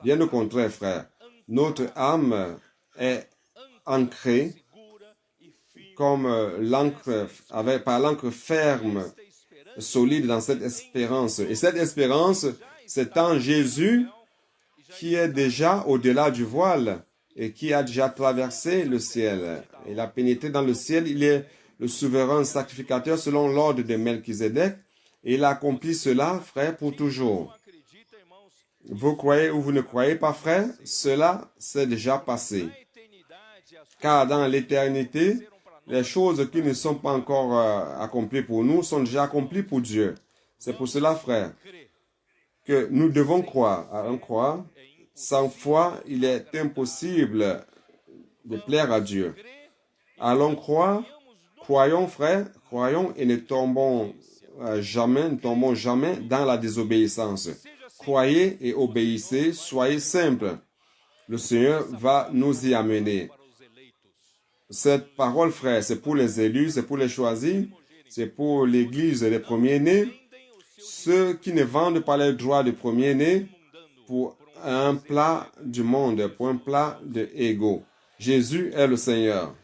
Bien au contraire, frère. Notre âme est ancrée comme l'encre, par l'encre ferme, solide dans cette espérance. Et cette espérance, c'est en Jésus qui est déjà au-delà du voile et qui a déjà traversé le ciel. Il a pénétré dans le ciel. Il est le souverain sacrificateur selon l'ordre de Melchizedek. Et il a accompli cela, frère, pour toujours. Vous croyez ou vous ne croyez pas, frère, cela s'est déjà passé. Car dans l'éternité, les choses qui ne sont pas encore accomplies pour nous sont déjà accomplies pour Dieu. C'est pour cela, frère, que nous devons croire. À croire. Sans foi, il est impossible de plaire à Dieu. Allons croire, croyons, frère, croyons et ne tombons jamais dans la désobéissance. Croyez et obéissez, soyez simples. Le Seigneur va nous y amener. Cette parole, frère, c'est pour les élus, c'est pour les choisis, c'est pour l'Église des premiers-nés, ceux qui ne vendent pas les droits de premiers-nés pour un plat du monde, pour un plat de ego. Jésus est le Seigneur.